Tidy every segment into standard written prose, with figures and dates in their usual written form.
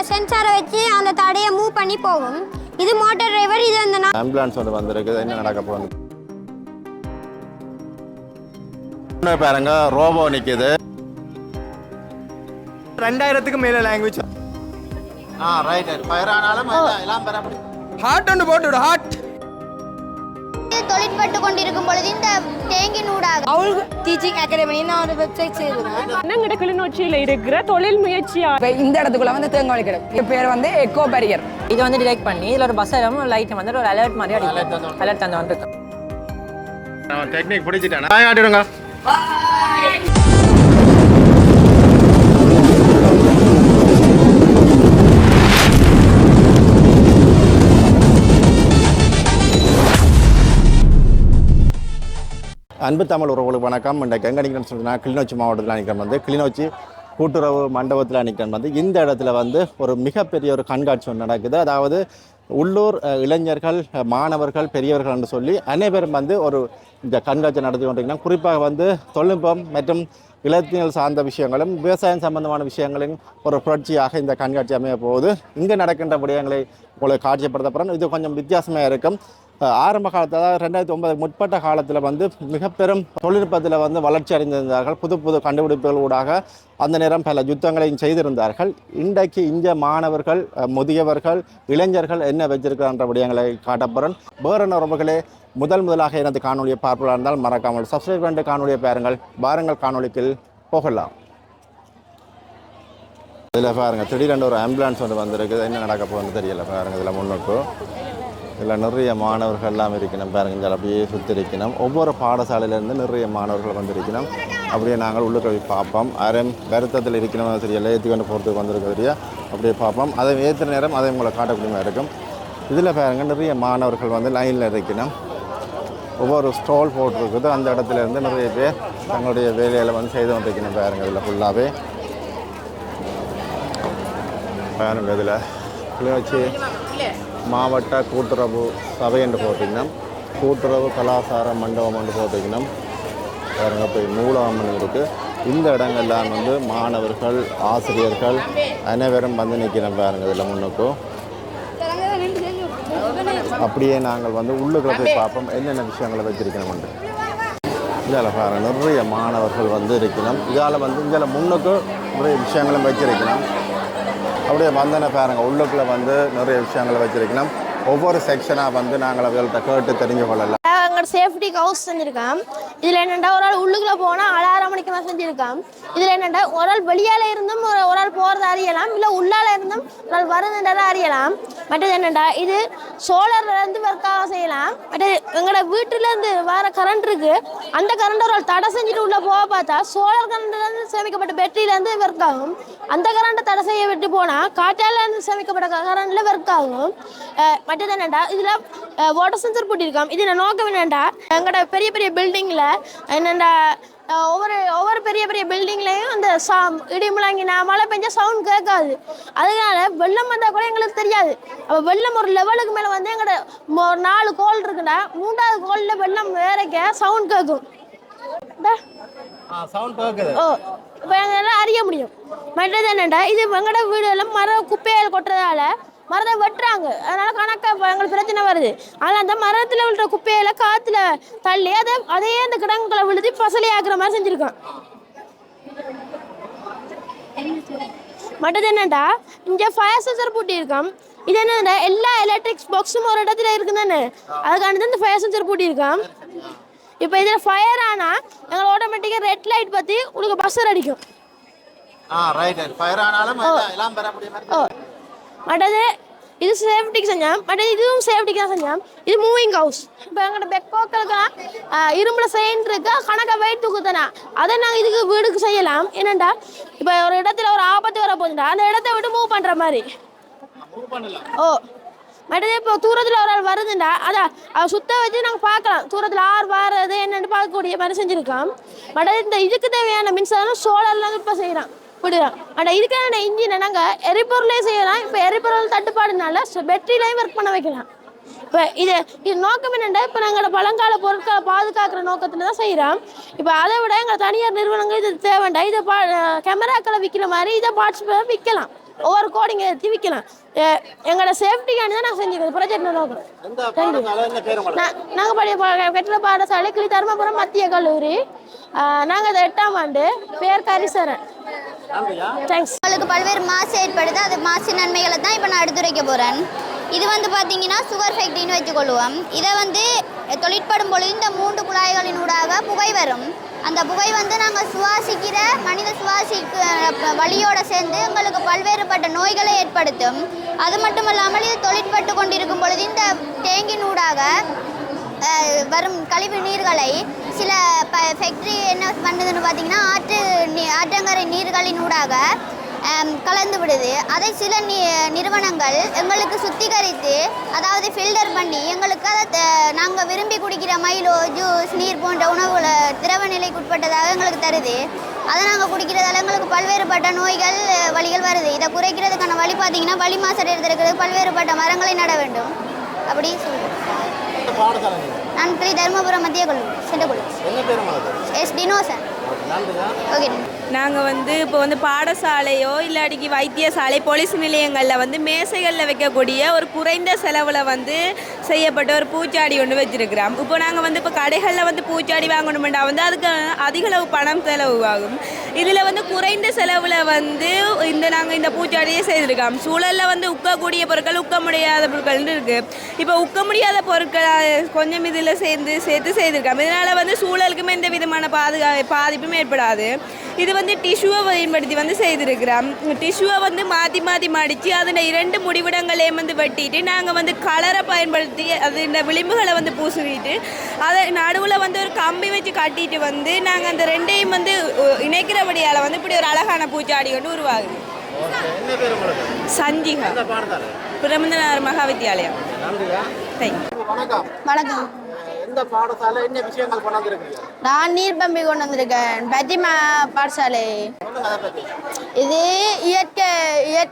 சென்சாரை வச்சு அந்த தடையை மூவ் பண்ணி போகும். இது மோட்டார் டிரைவர். இது அந்த ஆம்புலன்ஸ் ஒன்று வந்திருக்குது. என்ன நடக்க போகுது பாருங்க. ரோபோ நிக்குது. 2000க்கு மேல லாங்குவேஜ். ரைட். ஃபயர் ஆனாலும் எல்லாம் பரப்படி. ஹார்ட் ஒன்று போட்டு ஹார்ட். தொழிற்பட்டு கொண்டிருக்கும் பொழுது இந்த டேங்கின் ஊடாக அவள் டீச்சிங் அகாடமின்னு ஒரு வெப்சைட் செய்திருக்கேன். என்னங்கட கிளிநொச்சியில் இருக்கிற தொழில் முயற்சியா இந்த இடத்துக்குள்ள வந்து தேங்காய் கிடைக்கும். இது பேர் வந்து எக்கோ பேரியர். இது வந்து டிடெக்ட் பண்ணி இதில் ஒரு பஸ் லைட் வந்து ஒரு அலர்ட் மாதிரி அடிக்கும். அலர்ட் அந்த வந்து டெக்னிக் பிடிச்சிட்டேன். காட்டிடுங்க. அன்பு தமிழ் உறவுகளுக்கு வணக்கம். இன்றைக்கு எங்கே நிற்கிறேன்னு சொன்னால் கிளிநொச்சி மாவட்டத்தில் நிற்கிறேன். வந்து கிளிநொச்சி கூட்டுறவு மண்டபத்தில் நிற்கிறேன். வந்து இந்த இடத்துல வந்து ஒரு மிகப்பெரிய ஒரு கண்காட்சி ஒன்று நடக்குது. அதாவது உள்ளூர் இளைஞர்கள், மாணவர்கள், பெரியவர்கள் என்று சொல்லி அனைவரும் வந்து ஒரு இந்த கண்காட்சி நடத்தி கொண்டிருக்கிறோம். குறிப்பாக வந்து தொழில்நுட்பம் மற்றும் இலத்தியல் சார்ந்த விஷயங்களும் விவசாயம் சம்பந்தமான விஷயங்களையும் ஒரு புரட்சியாக இந்த கண்காட்சி அமைய போகுது. இங்கே நடக்கின்ற விடயங்களை உங்களுக்கு காட்சிப்படுத்தப்படுறோம். இது கொஞ்சம் வித்தியாசமாக இருக்கும். ஆரம்ப காலத்தில், அதாவது 2009 முற்பட்ட காலத்தில் வந்து மிக பெரும் தொழில்நுட்பத்தில் வந்து வளர்ச்சி அடைந்திருந்தார்கள். புது புது கண்டுபிடிப்புகள் ஊடாக அந்த நேரம் பல யுத்தங்களையும் செய்திருந்தார்கள். இன்றைக்கு இந்திய மாணவர்கள், முதியவர்கள், இளைஞர்கள் என்ன வச்சிருக்கின்ற விடயங்களை காட்டப்படுறோம். வேறு உறவுகளே, முதலாக எனது காணொலியை பார்ப்பதாக இருந்தால் மறக்காமல் சப்ஸ்கிரைப் பண்ணிட்டு காணொலியை பாருங்கள். வாருங்கள் காணொலிக்கு போகலாம். இதில் பாருங்கள், திடீரென்று ஒரு ஆம்புலன்ஸ் ஒன்று வந்திருக்குது. என்ன நடக்க போகுதுன்னு தெரியல. பாருங்கள், இதில் முன்னுக்கு இதில் நிறைய மாணவர்கள் எல்லாம் இருக்கணும். பாருங்கள், இதில் அப்படியே சுற்றி இருக்கணும். ஒவ்வொரு பாடசாலையிலேருந்து நிறைய மாணவர்கள் வந்திருக்கணும். அப்படியே நாங்கள் உள்ளுக்கு போய் பார்ப்போம். அரைம் வருத்தத்தில் இருக்கணும் தெரியல, ஏற்றிக்கொண்டு போகிறதுக்கு வந்திருக்க தெரிய அப்படியே பார்ப்போம். அதை ஏற்ற நேரம் அதை உங்களை காட்டக்கூடியமாக இருக்கும். இதில் பாருங்கள், நிறைய மாணவர்கள் வந்து லைனில் இருக்கணும். ஒவ்வொரு ஸ்டால் போட்டிருக்குது. அந்த இடத்துலேருந்து நிறைய பேர் தங்களுடைய வேலையில் வந்து செய்து கொண்டிருக்கணும். பாருங்கள், இதில் ஃபுல்லாகவே பாருங்கள். இதில் கிளிநொச்சி மாவட்ட கூட்டுறவு சபை என்று போட்டிக்கணும். கூட்டுறவு கலாச்சார மண்டபம் என்று போட்டிக்கணும். பாருங்க, போய் நூலகம் இருக்குது. இந்த இடங்கள்லாம் வந்து மாணவர்கள், ஆசிரியர்கள் அனைவரும் வந்து நிற்கணும். பாருங்கள், இதில் முன்னுக்கும் அப்படியே நாங்கள் வந்து உள்ளுக்குள்ள போய் பார்ப்போம் என்னென்ன விஷயங்களை வச்சிருக்கணும்ண்டு. இதில் பாருங்கள், நிறைய மாணவர்கள் வந்து இருக்கணும். இதால் வந்து இதில் முன்னுக்கு நிறைய விஷயங்களும் வச்சிருக்கணும். அப்படியே வந்தன பாருங்கள், உள்ளுக்குள்ளே வந்து நிறைய விஷயங்களை வச்சிருக்கணும். ஒவ்வொரு செக்ஷனாக வந்து நாங்கள் அவர்கள்ட்ட கேட்டு தெரிஞ்சு கொள்ளலாம். எங்களோட சேஃப்டி ஹவுஸ் செஞ்சுருக்கேன். இதில் என்னென்னா ஒரு ஆள் உள்ளுக்குள்ளே போனால் 6 மணிக்கு மேலே செஞ்சுருக்கேன். இதில் என்னென்னா ஒரு ஆள் வெளியால் இருந்தும் ஒரு ஆள் போகிறத அறியலாம், இல்லை உள்ளால் இருந்தும் ஒரு ஆள் வருதுன்றதை அறியலாம். மற்றது என்னென்னா இது சோலார்லேருந்து ஒர்க்காக செய்யலாம். மற்றது எங்களோட வீட்டிலேருந்து வர கரண்ட் இருக்குது. அந்த கரண்ட் ஒரு ஆள் தடை செஞ்சுட்டு உள்ளே போக பார்த்தா சோலார் கரண்ட்லேருந்து சேமிக்கப்பட்ட பேட்டரியிலேருந்து ஒர்க் ஆகும். அந்த கரண்ட்டை தடை செய்ய விட்டு போனால் காற்றாலேருந்து சேமிக்கப்பட்ட கரண்டில் ஒர்க் ஆகும். மற்றது என்னென்னா இதில் வாட்டர் சென்சர் போட்டிருக்கோம். இதில் நோக்கம் என்னென்னா எங்களோட பெரிய பெரிய பில்டிங்கில் என்னென்னா ஒவ்வொரு பெரிய பெரிய பில்டிங்லேயும் அந்த இடி முழங்கினா மழை பெஞ்சா சவுண்ட் கேட்காது. அதனால வெள்ளம் வந்தால் கூட எங்களுக்கு தெரியாது. அப்போ வெள்ளம் ஒரு லெவலுக்கு மேலே வந்து எங்களோட ஒரு 4 கோல் இருக்குன்னா 3வது கோலில் வெள்ளம் வேறக்க சவுண்ட் கேட்கும். இப்போ எங்களால் அறிய முடியும். மற்றது என்னென்னா இது எங்களோட வீடுகளும் மரம் குப்பைகள் கொட்டுறதால மரத்தை வெட்டுறாங்க. அதனால கணக்காக எங்களுக்கு பிரச்சனை வருது. ஆனால் அந்த மரத்தில் விழுற குப்பையில காற்றுல தள்ளி அதையே அந்த கிடங்குகளை விழுதி பசலி ஆக்குற மாதிரி செஞ்சுருக்கான். மற்றது என்னண்டா இங்கே ஃபயர் சென்சர் பூட்டியிருக்கான். இது என்னன்னா எல்லா எலக்ட்ரிக்ஸ் பாக்ஸும் ஒரு இடத்துல இருக்குதானே, அதுக்காண்டி இந்த ஃபயர் சென்சர் பூட்டியிருக்கான். இப்போ இதில் ஃபயர் ஆனால் எங்களை ஆட்டோமேட்டிக்காக ரெட் லைட் பற்றி உங்களுக்கு பஸ்ஸர் அடிக்கும். மற்றது இது சேஃப்டிக்கு செஞ்சோம். மற்றது இதுவும் சேஃப்டிக்கு தான் செஞ்சோம். இது மூவிங் ஹவுஸ். இப்போ எங்களோட பெக்கோக்களுக்கெல்லாம் இரும்பில் செயின் இருக்கா, கணக்காக வெயிட் தூக்குதானா, அதை நாங்கள் இதுக்கு வீடுக்கு செய்யலாம். என்னென்னா இப்போ ஒரு இடத்துல ஒரு ஆபத்து வர போகுதுண்டா அந்த இடத்த விட்டு மூவ் பண்ணுற மாதிரி. மற்றது இப்போ தூரத்தில் ஒரு ஆள் வருதுண்டா அதான் அதை சுத்த வச்சு நாங்கள் பார்க்கலாம். தூரத்தில் ஆறு வாரது என்னென்னு பார்க்கக்கூடிய மாதிரி செஞ்சுருக்கோம். மற்றது இந்த இதுக்கு தேவையான மின்சாரம் சோலார்லாம் இப்போ செய்கிறோம் விடுறோம். ஆனால் இதுக்கான இன்ஜினை நாங்கள் எரிபொருளே செய்யலாம். இப்போ எரிபொருள் தட்டுப்பாடுனால பேட்டரியிலையும் ஒர்க் பண்ண வைக்கலாம். இப்போ இது நோக்கம் என்னென்னா இப்போ நாங்கள் பழங்கால பொருட்களை பாதுகாக்கிற நோக்கத்தில் தான் செய்கிறோம். இப்போ அதை விட எங்கள் தனியார் நிறுவனங்கள் இது தேவைண்டா இதை கேமராக்களை விற்கிற மாதிரி இதை பார்ட்ஸ் விற்கலாம். ஒவ்வொரு கோடிங் திவிக்கலாம். எங்களோட சேஃப்டிக்காண்டி தான் நாங்கள் செஞ்சுக்கிறோம் ப்ராஜெக்ட் நோக்கம். நாங்கள் படிய கட்டிட பாடசாலை கிளி தருமபுரம் மத்திய கல்லூரி. நாங்கள் 8ஆம் ஆண்டு. பேர் கரிசரன். தேங்க்ஸ். உங்களுக்கு பல்வேறு மாசு ஏற்படுது. அது மாசு நன்மைகளை தான் இப்போ நான் எடுத்துரைக்க போகிறேன். இது வந்து பார்த்தீங்கன்னா சுகர் ஃபேக்ட்ரின்னு வச்சுக்கொள்வோம். இதை வந்து தொழிற்படும் பொழுது இந்த 3 குழாய்களின் ஊடாக புகை வரும். அந்த புகை வந்து நாங்கள் சுவாசிக்கிற மனித வழியோடு சேர்ந்து எங்களுக்கு பல்வேறுபட்ட நோய்களை ஏற்படுத்தும். அது மட்டும் இல்லாமல் இது தொழிற்பட்டு கொண்டிருக்கும் பொழுது இந்த டேங்கின் ஊடாக வரும் கழிவு நீர்களை சில ஃபேக்ட்ரி என்ன பண்ணுதுன்னு பார்த்தீங்கன்னா ஆற்றங்கரை நீர்களின் ஊடாக கலந்து விடுது. அதை சில நிறுவனங்கள் எங்களுக்கு சுத்திகரித்து அதாவது ஃபில்டர் பண்ணி எங்களுக்கு அதை நாங்கள் விரும்பி குடிக்கிற மைலோ ஜூஸ் நீர் போன்ற உணவுகளை திரவ நிலைக்கு உட்பட்டதாக எங்களுக்கு தருது. அதை நாங்கள் குடிக்கிறதால எங்களுக்கு பல்வேறுபட்ட நோய்கள் வலிகள் வருது. இதை குறைக்கிறதுக்கான வழி பார்த்தீங்கன்னா வலி மாசடைகிறதுக்கு பல்வேறுபட்ட மரங்களை நட வேண்டும் அப்படி சொல்கிறேன். நான் கிளி தருமபுரம் மத்திய கல்லூரி சென்ற கல்லூரி எஸ் டினோசன். ஓகே. நாங்கள் வந்து இப்போ வந்து பாடசாலையோ இல்லாட்டிக்கு வைத்தியசாலை போலீஸ் நிலையங்களில் வந்து மேசைகளில் வைக்கக்கூடிய ஒரு குறைந்த செலவில் வந்து செய்யப்பட்ட ஒரு பூச்சாடி ஒன்று வச்சுருக்கிறோம். இப்போ நாங்கள் வந்து இப்போ கடைகளில் வந்து பூச்சாடி வாங்கணுமெண்டா வந்து அதுக்கு அதிகளவு பணம் செலவாகும். இதில் வந்து குறைந்த செலவில் வந்து நாங்கள் இந்த பூச்சாடியை செய்திருக்கோம். சூழலில் வந்து உக்கக்கூடிய பொருட்கள் உக்க முடியாத பொருட்கள்னு இருக்குது. இப்போ உக்க முடியாத பொருட்களை கொஞ்சம் இதில் சேர்த்து செய்திருக்கோம். இதனால் வந்து சூழலுக்குமே எந்த விதமான பாதிப்பும் ஏற்படாது. இது வந்து டிஷ்யூவை பயன்படுத்தி வந்து செய்திருக்கிறோம். டிஷ்யூவை வந்து மாற்றி மடித்து அதில் 2 முடிவிடங்களையும் வந்து வெட்டிட்டு நாங்கள் வந்து கலரை பயன்படுத்தி அது இந்த விளிம்புகளை வந்து பூசிட்டு அதை நடுவில் வந்து ஒரு கம்பி வச்சு கட்டிட்டு வந்து நாங்கள் அந்த 2ஐயும் வந்து இணைக்கிறபடியால் வந்து இப்படி ஒரு அழகான பூச்சாடி கொண்டு உருவாகுது. சஞ்சிகா பிரமந்தனார் மகா வித்யாலயம். வணக்கம். நான் நீர் பம்பி கொண்டு வந்திருக்கேன். பத்திமா பாடசாலை. இது இயற்கையை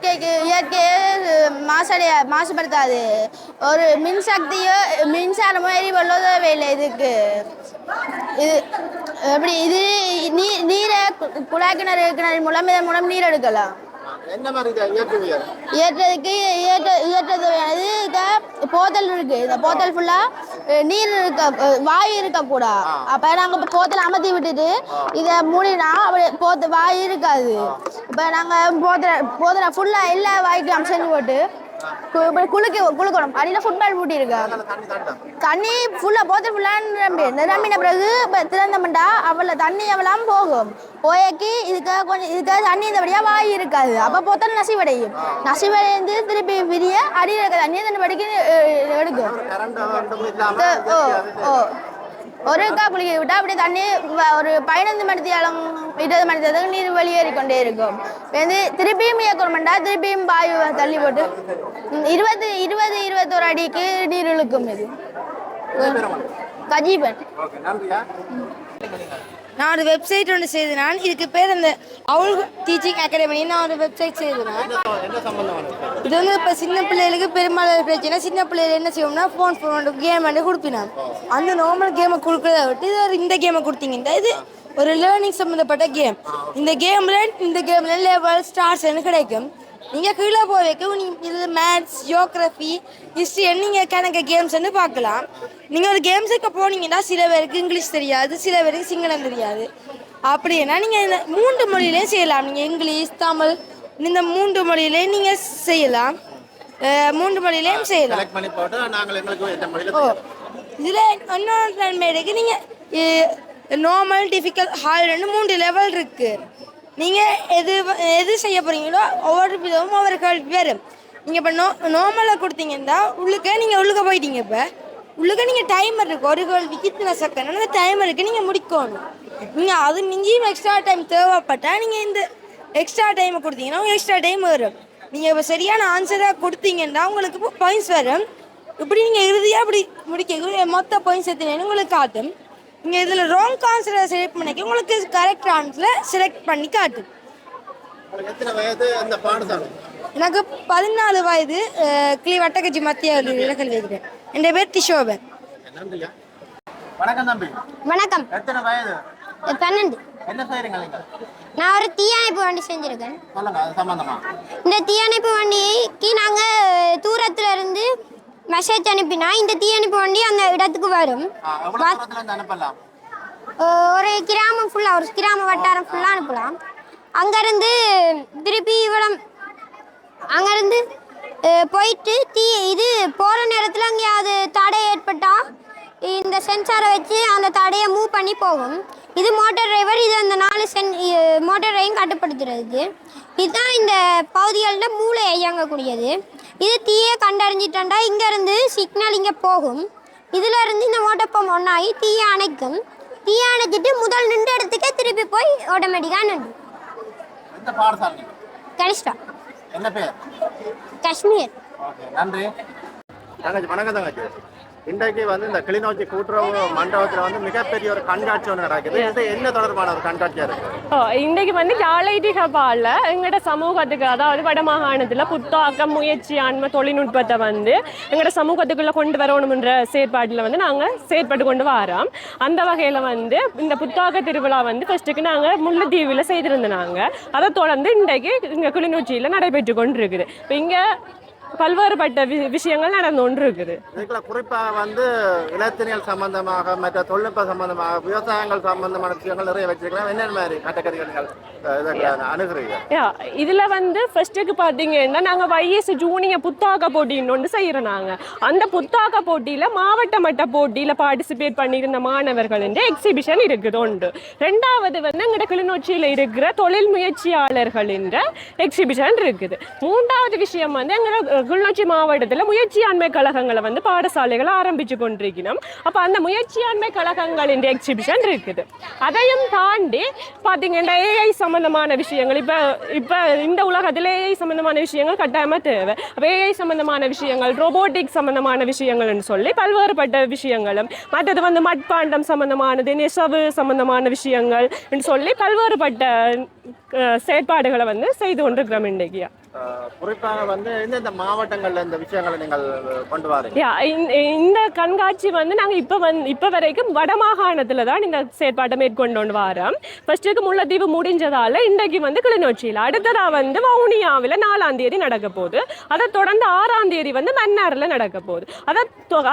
மாசுபடுத்தாது. ஒரு மின்சாரமோ எரிபொருளோ தேவையில்லை இதுக்கு. இது எப்படி இது நீரை குழாய் கிணறு மூலம் இதன் மூலம் நீர் எடுக்கலாம். போத்தல் இருக்கு. இந்த போத்தல் ஃபுல்லா நீர் வாயு இருக்கக்கூடா. அப்ப நாங்க போத்தல் அமர்த்தி விட்டுட்டு இதை மூடினா அப்படி வாயு இருக்காது. இப்ப நாங்க போத்தல ஃபுல்லா எல்லா வாய்க்கும் அம்சம் போட்டு குளிக்கணும். அடியில ஃபுட்பால் பூட்டி இருக்கா. தண்ணி ஃபுல்லா போத்தல் ஃபுல்லா நிரம்பின பிறகு திறந்தமெண்டா அவள தண்ணி எவ்வளவு போகும். போயக்கி இதுக்காக தண்ணி இருந்தபடியா வாயு இருக்காது. அப்ப போத்தல் நசிவடைந்து திருப்பி விரிய அடியில் இருக்க தண்ணி தண்ணி படிக்க எடுக்கும். ஒரு குளிக்க விட்டா அப்படி தண்ணி ஒரு 15 மணி 20 மணி நீர் வெளியேறிக்கொண்டே இருக்கும். வந்து திருப்பியும் இயக்கணும்டா திருப்பியும் வாயு தள்ளி போட்டு 21 அடிக்கு நீர் இழுக்கும். இது கஜீபன். நான் ஒரு வெப்சைட் ஒன்று செய்தேன். இதுக்கு பேர் அந்த அவுல் டீச்சிங் அகாடமி. நான் ஒரு வெப்சைட் செய்தேன். இது வந்து இப்போ சின்ன பிள்ளைகளுக்கு பெரும்பாலான பிரச்சனை. சின்ன பிள்ளைகள் என்ன செய்வோம்னா ஃபோன் கேம் வந்து கொடுப்பினான். அந்த நார்மல் கேமை கொடுக்குறத விட்டு இது இந்த கேமை கொடுத்தீங்கன்னா இது ஒரு லேர்னிங் சம்மந்தப்பட்ட கேம். இந்த கேமில் லெவல் ஸ்டார்ஸ்ன்னு கிடைக்கும். நீங்கள் கீழே போவைக்கு இது மேத்ஸ் ஜியோகிராஃபி ஹிஸ்ட்ரி நீங்கள் கணக்கு கேம்ஸ்ன்னு பார்க்கலாம். நீங்கள் ஒரு கேம்ஸுக்கு போனீங்கன்னா சில பேருக்கு இங்கிலீஷ் தெரியாது, சில பேருக்கு சிங்களம் தெரியாது. அப்படின்னா நீங்கள் இந்த 3 மொழியிலையும் செய்யலாம். நீங்கள் இங்கிலீஷ் தமிழ் இந்த 3 மொழியிலையும் நீங்கள் செய்யலாம். 3 மொழியிலையும் செய்யலாம். இதில் இன்னொரு நன்மைக்கு நீங்கள் நார்மல் டிஃபிகல்ட் ஹார்டுன்னு 3 லெவல் இருக்குது. நீங்கள் எது செய்ய போகிறீங்களோ ஒவ்வொரு விதமும் ஒவ்வொரு கேள்வி வரும். நீங்கள் இப்போ நார்மலாக கொடுத்தீங்கன்னா உள்ளுக்க போயிட்டீங்க. இப்போ உள்ளுக்க நீங்கள் டைமர் இருக்குது. ஒரு கேள்விக்கு இத்தனை செகண்ட் அந்த டைமருக்கு நீங்கள் முடிக்கணும். நீங்கள் அது மிஞ்சியும் எக்ஸ்ட்ரா டைம் தேவைப்பட்டால் நீங்கள் இந்த எக்ஸ்ட்ரா டைமை கொடுத்தீங்கன்னா உங்களுக்கு எக்ஸ்ட்ரா டைம் வரும். நீங்கள் இப்போ சரியான ஆன்சராக கொடுத்தீங்கன்னா உங்களுக்கு பாயிண்ட்ஸ் வரும். இப்படி நீங்கள் இறுதியாக இப்படி முடிக்க மொத்த பாயிண்ட்ஸ் எத்தனைன்னு உங்களுக்கு காட்டும். நீங்கள் இதில் ராங் ஆன்சரை செலக்ட் பண்ணிக்க உங்களுக்கு கரெக்ட் ஆன்சரை செலக்ட் பண்ணி காட்டும். எனக்கு 14 வயது. கிளி வட்டக்கச்சி மத்திய கல்வி வைக்கிறேன். என் பேர் திஷோபன். வணக்கம் தம்பி. வணக்கம். எத்தனை வயது? 12. என்ன செய்றீங்க? நான் ஒரு தீயணைப்பு வண்டி செஞ்சுருக்கேன். சொல்லுங்க அது சம்பந்தமா. இந்த தீயணைப்பு வண்டிக்கு நாங்கள் தூரத்தில் இருந்து மெசேஜ் அனுப்பினா இந்த தீயணைப்பு வண்டி அந்த இடத்துக்கு வரும். அனுப்பலாம். ஒரு கிராமம் ஃபுல்லாக, ஒரு கிராம வட்டாரம் ஃபுல்லாக அனுப்பலாம். அங்கேருந்து திருப்பி அங்கேருந்து போயிட்டு இது போகிற நேரத்தில் அங்கேயாவது தடை ஏற்பட்டால் இந்த சென்சாரை வச்சு அந்த தடையை மூவ் பண்ணி போகும். இது மோட்டார் டிரைவர், இது அந்த 4 மோட்டார் டிரைவரையும் கட்டுப்படுத்துறதுக்கு. இதுதான் இந்த பகுதிகளில் மூளை இயங்கக்கூடியது. இது தீயை கண்டறிஞ்சிட்டா இங்கேருந்து சிக்னல் இங்கே போகும். இதில் இருந்து இந்த மோட்டார் பம்ப் ஒன்றாகி தீயை அணைக்கும். தீயை அணைச்சிட்டு முதல் நின்ற இடத்துக்கே திருப்பி போய் ஆட்டோமேட்டிக்காக நின்று. கனிஷ்டா. என்ன பேர்? காஷ்மீர். ஓகே, நன்றி. தங்கச்சி வணக்கம் தங்கச்சி. இன்றைக்கு வந்து இந்த கிளிநொச்சி கூட்டுறவு மண்டபத்தில் வந்து மிகப்பெரிய ஒரு கண்காட்சி ஒன்று நடக்குது. இது என்ன தொடர்பான ஒரு கண்காட்சியாக இருக்குது? இன்றைக்கு வந்து யாழைதிக பால எங்களோட சமூகத்துக்கு, அதாவது வடமாகாணத்தில் புத்தாக்கம் முயற்சி ஆன்ம தொழில்நுட்பத்தை வந்து எங்களோட சமூகத்துக்குள்ளே கொண்டு வரணுன்ற செயற்பாட்டில் வந்து நாங்கள் செயற்பட்டு கொண்டு வரோம். அந்த வகையில் வந்து இந்த புத்தாக்க திருவிழா வந்து ஃபர்ஸ்ட்டுக்கு நாங்கள் முல்லைத்தீவில் செய்திருந்தோம். நாங்கள் அதை தொடர்ந்து இன்றைக்கு இங்கே கிளிநொச்சியில் நடைபெற்று கொண்டு இருக்குது. இப்போ இங்கே பல்வேறுபட்ட விஷயங்கள் நடந்து கொண்டு இருக்குது. இதுக்குள்ள குறிப்பாக வந்து இலத்தினியல் சம்பந்தமாக, மற்ற தொழில்நுட்ப சம்பந்தமாக, விவசாயங்கள் சம்பந்தமான விஷயங்கள் நிறைய வச்சிருக்கலாம். என்னென்ன மாதிரி கட்டக்கறிகள் அணுகிறீங்க? இதில் வந்து ஃபர்ஸ்ட்டுக்கு பார்த்தீங்கன்னா நாங்கள் YS ஜூனியர் புத்தாக்க போட்டின்னு ஒன்று செய்கிறோம். நாங்கள் அந்த புத்தாக்க போட்டியில் மாவட்ட மட்ட போட்டியில் பார்ட்டிசிபேட் பண்ணியிருந்த மாணவர்களின் எக்ஸிபிஷன் இருக்குது ஒன்று. ரெண்டாவது வந்து எங்களோட கிளிநொச்சியில் இருக்கிற தொழில் முயற்சியாளர்களின் எக்ஸிபிஷன் இருக்குது. மூன்றாவது விஷயம் வந்து எங்களோட கிளிநொச்சி மாவட்டத்தில் முயற்சியாண்மை கழகங்களை வந்து பாடசாலைகளை ஆரம்பித்து கொண்டிருக்கணும். அப்போ அந்த முயற்சியாண்மை கழகங்களின் எக்ஸிபிஷன் இருக்குது. அதையும் தாண்டி பார்த்தீங்கன்னா AI சம்பந்தமான விஷயங்கள், இப்போ இந்த உலகத்தில் AI சம்பந்தமான விஷயங்கள் கட்டாயமாக தேவை. அப்போ AI சம்பந்தமான விஷயங்கள், ரோபோட்டிக் சம்பந்தமான விஷயங்கள்னு சொல்லி பல்வேறுபட்ட விஷயங்களும், மற்றது வந்து மட்பாண்டம் சம்பந்தமானது, நெசவு சம்பந்தமான விஷயங்கள் சொல்லி பல்வேறுபட்ட செயற்பாடுகளை வந்து செய்து கொண்டிருக்கிறோம் இன்றைக்கு. குறிப்பாக வந்து எந்தெந்த மாவட்டங்கள்ல இந்த விஷயங்களை நீங்கள் கொண்டு வரீங்க? இந்த கண்காட்சி வந்து நாங்கள் இப்போ வரைக்கும் வடமாகாணத்தில் தான் இந்த செயற்பாட்டை மேற்கொண்டு வரோம். ஃபர்ஸ்ட்டுக்கு முல்லைத்தீவு முடிஞ்சதால் இன்றைக்கு வந்து கிளிநொச்சியில், அடுத்ததாக வந்து வவுனியாவில் 4ஆம் தேதி நடக்க போகுது. அதை தொடர்ந்து 6ஆம் தேதி வந்து மன்னாரில் நடக்க போகுது.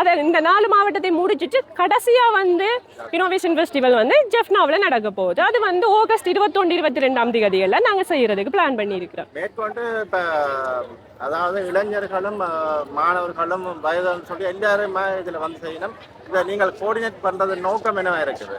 அதை இந்த 4 மாவட்டத்தை முடிச்சுட்டு கடைசியாக வந்து இனோவேஷன் ஃபெஸ்டிவல் வந்து ஜெஃப்னாவில் நடக்க போகுது. அது வந்து ஆகஸ்ட் 21, 22ஆம் தேதிகளில் நாங்கள் செய்கிறதுக்கு பிளான் பண்ணியிருக்கிறோம். மேற்கொண்டு இப்போ அதாவது இளைஞர்களும் மாணவர்களும் வயதுன்னு சொல்லி எல்லாருமே இதில் வந்து செய்யணும். இதை நீங்கள் கோஆர்டினேட் பண்ணுறது நோக்கம் என்னவா இருக்குது?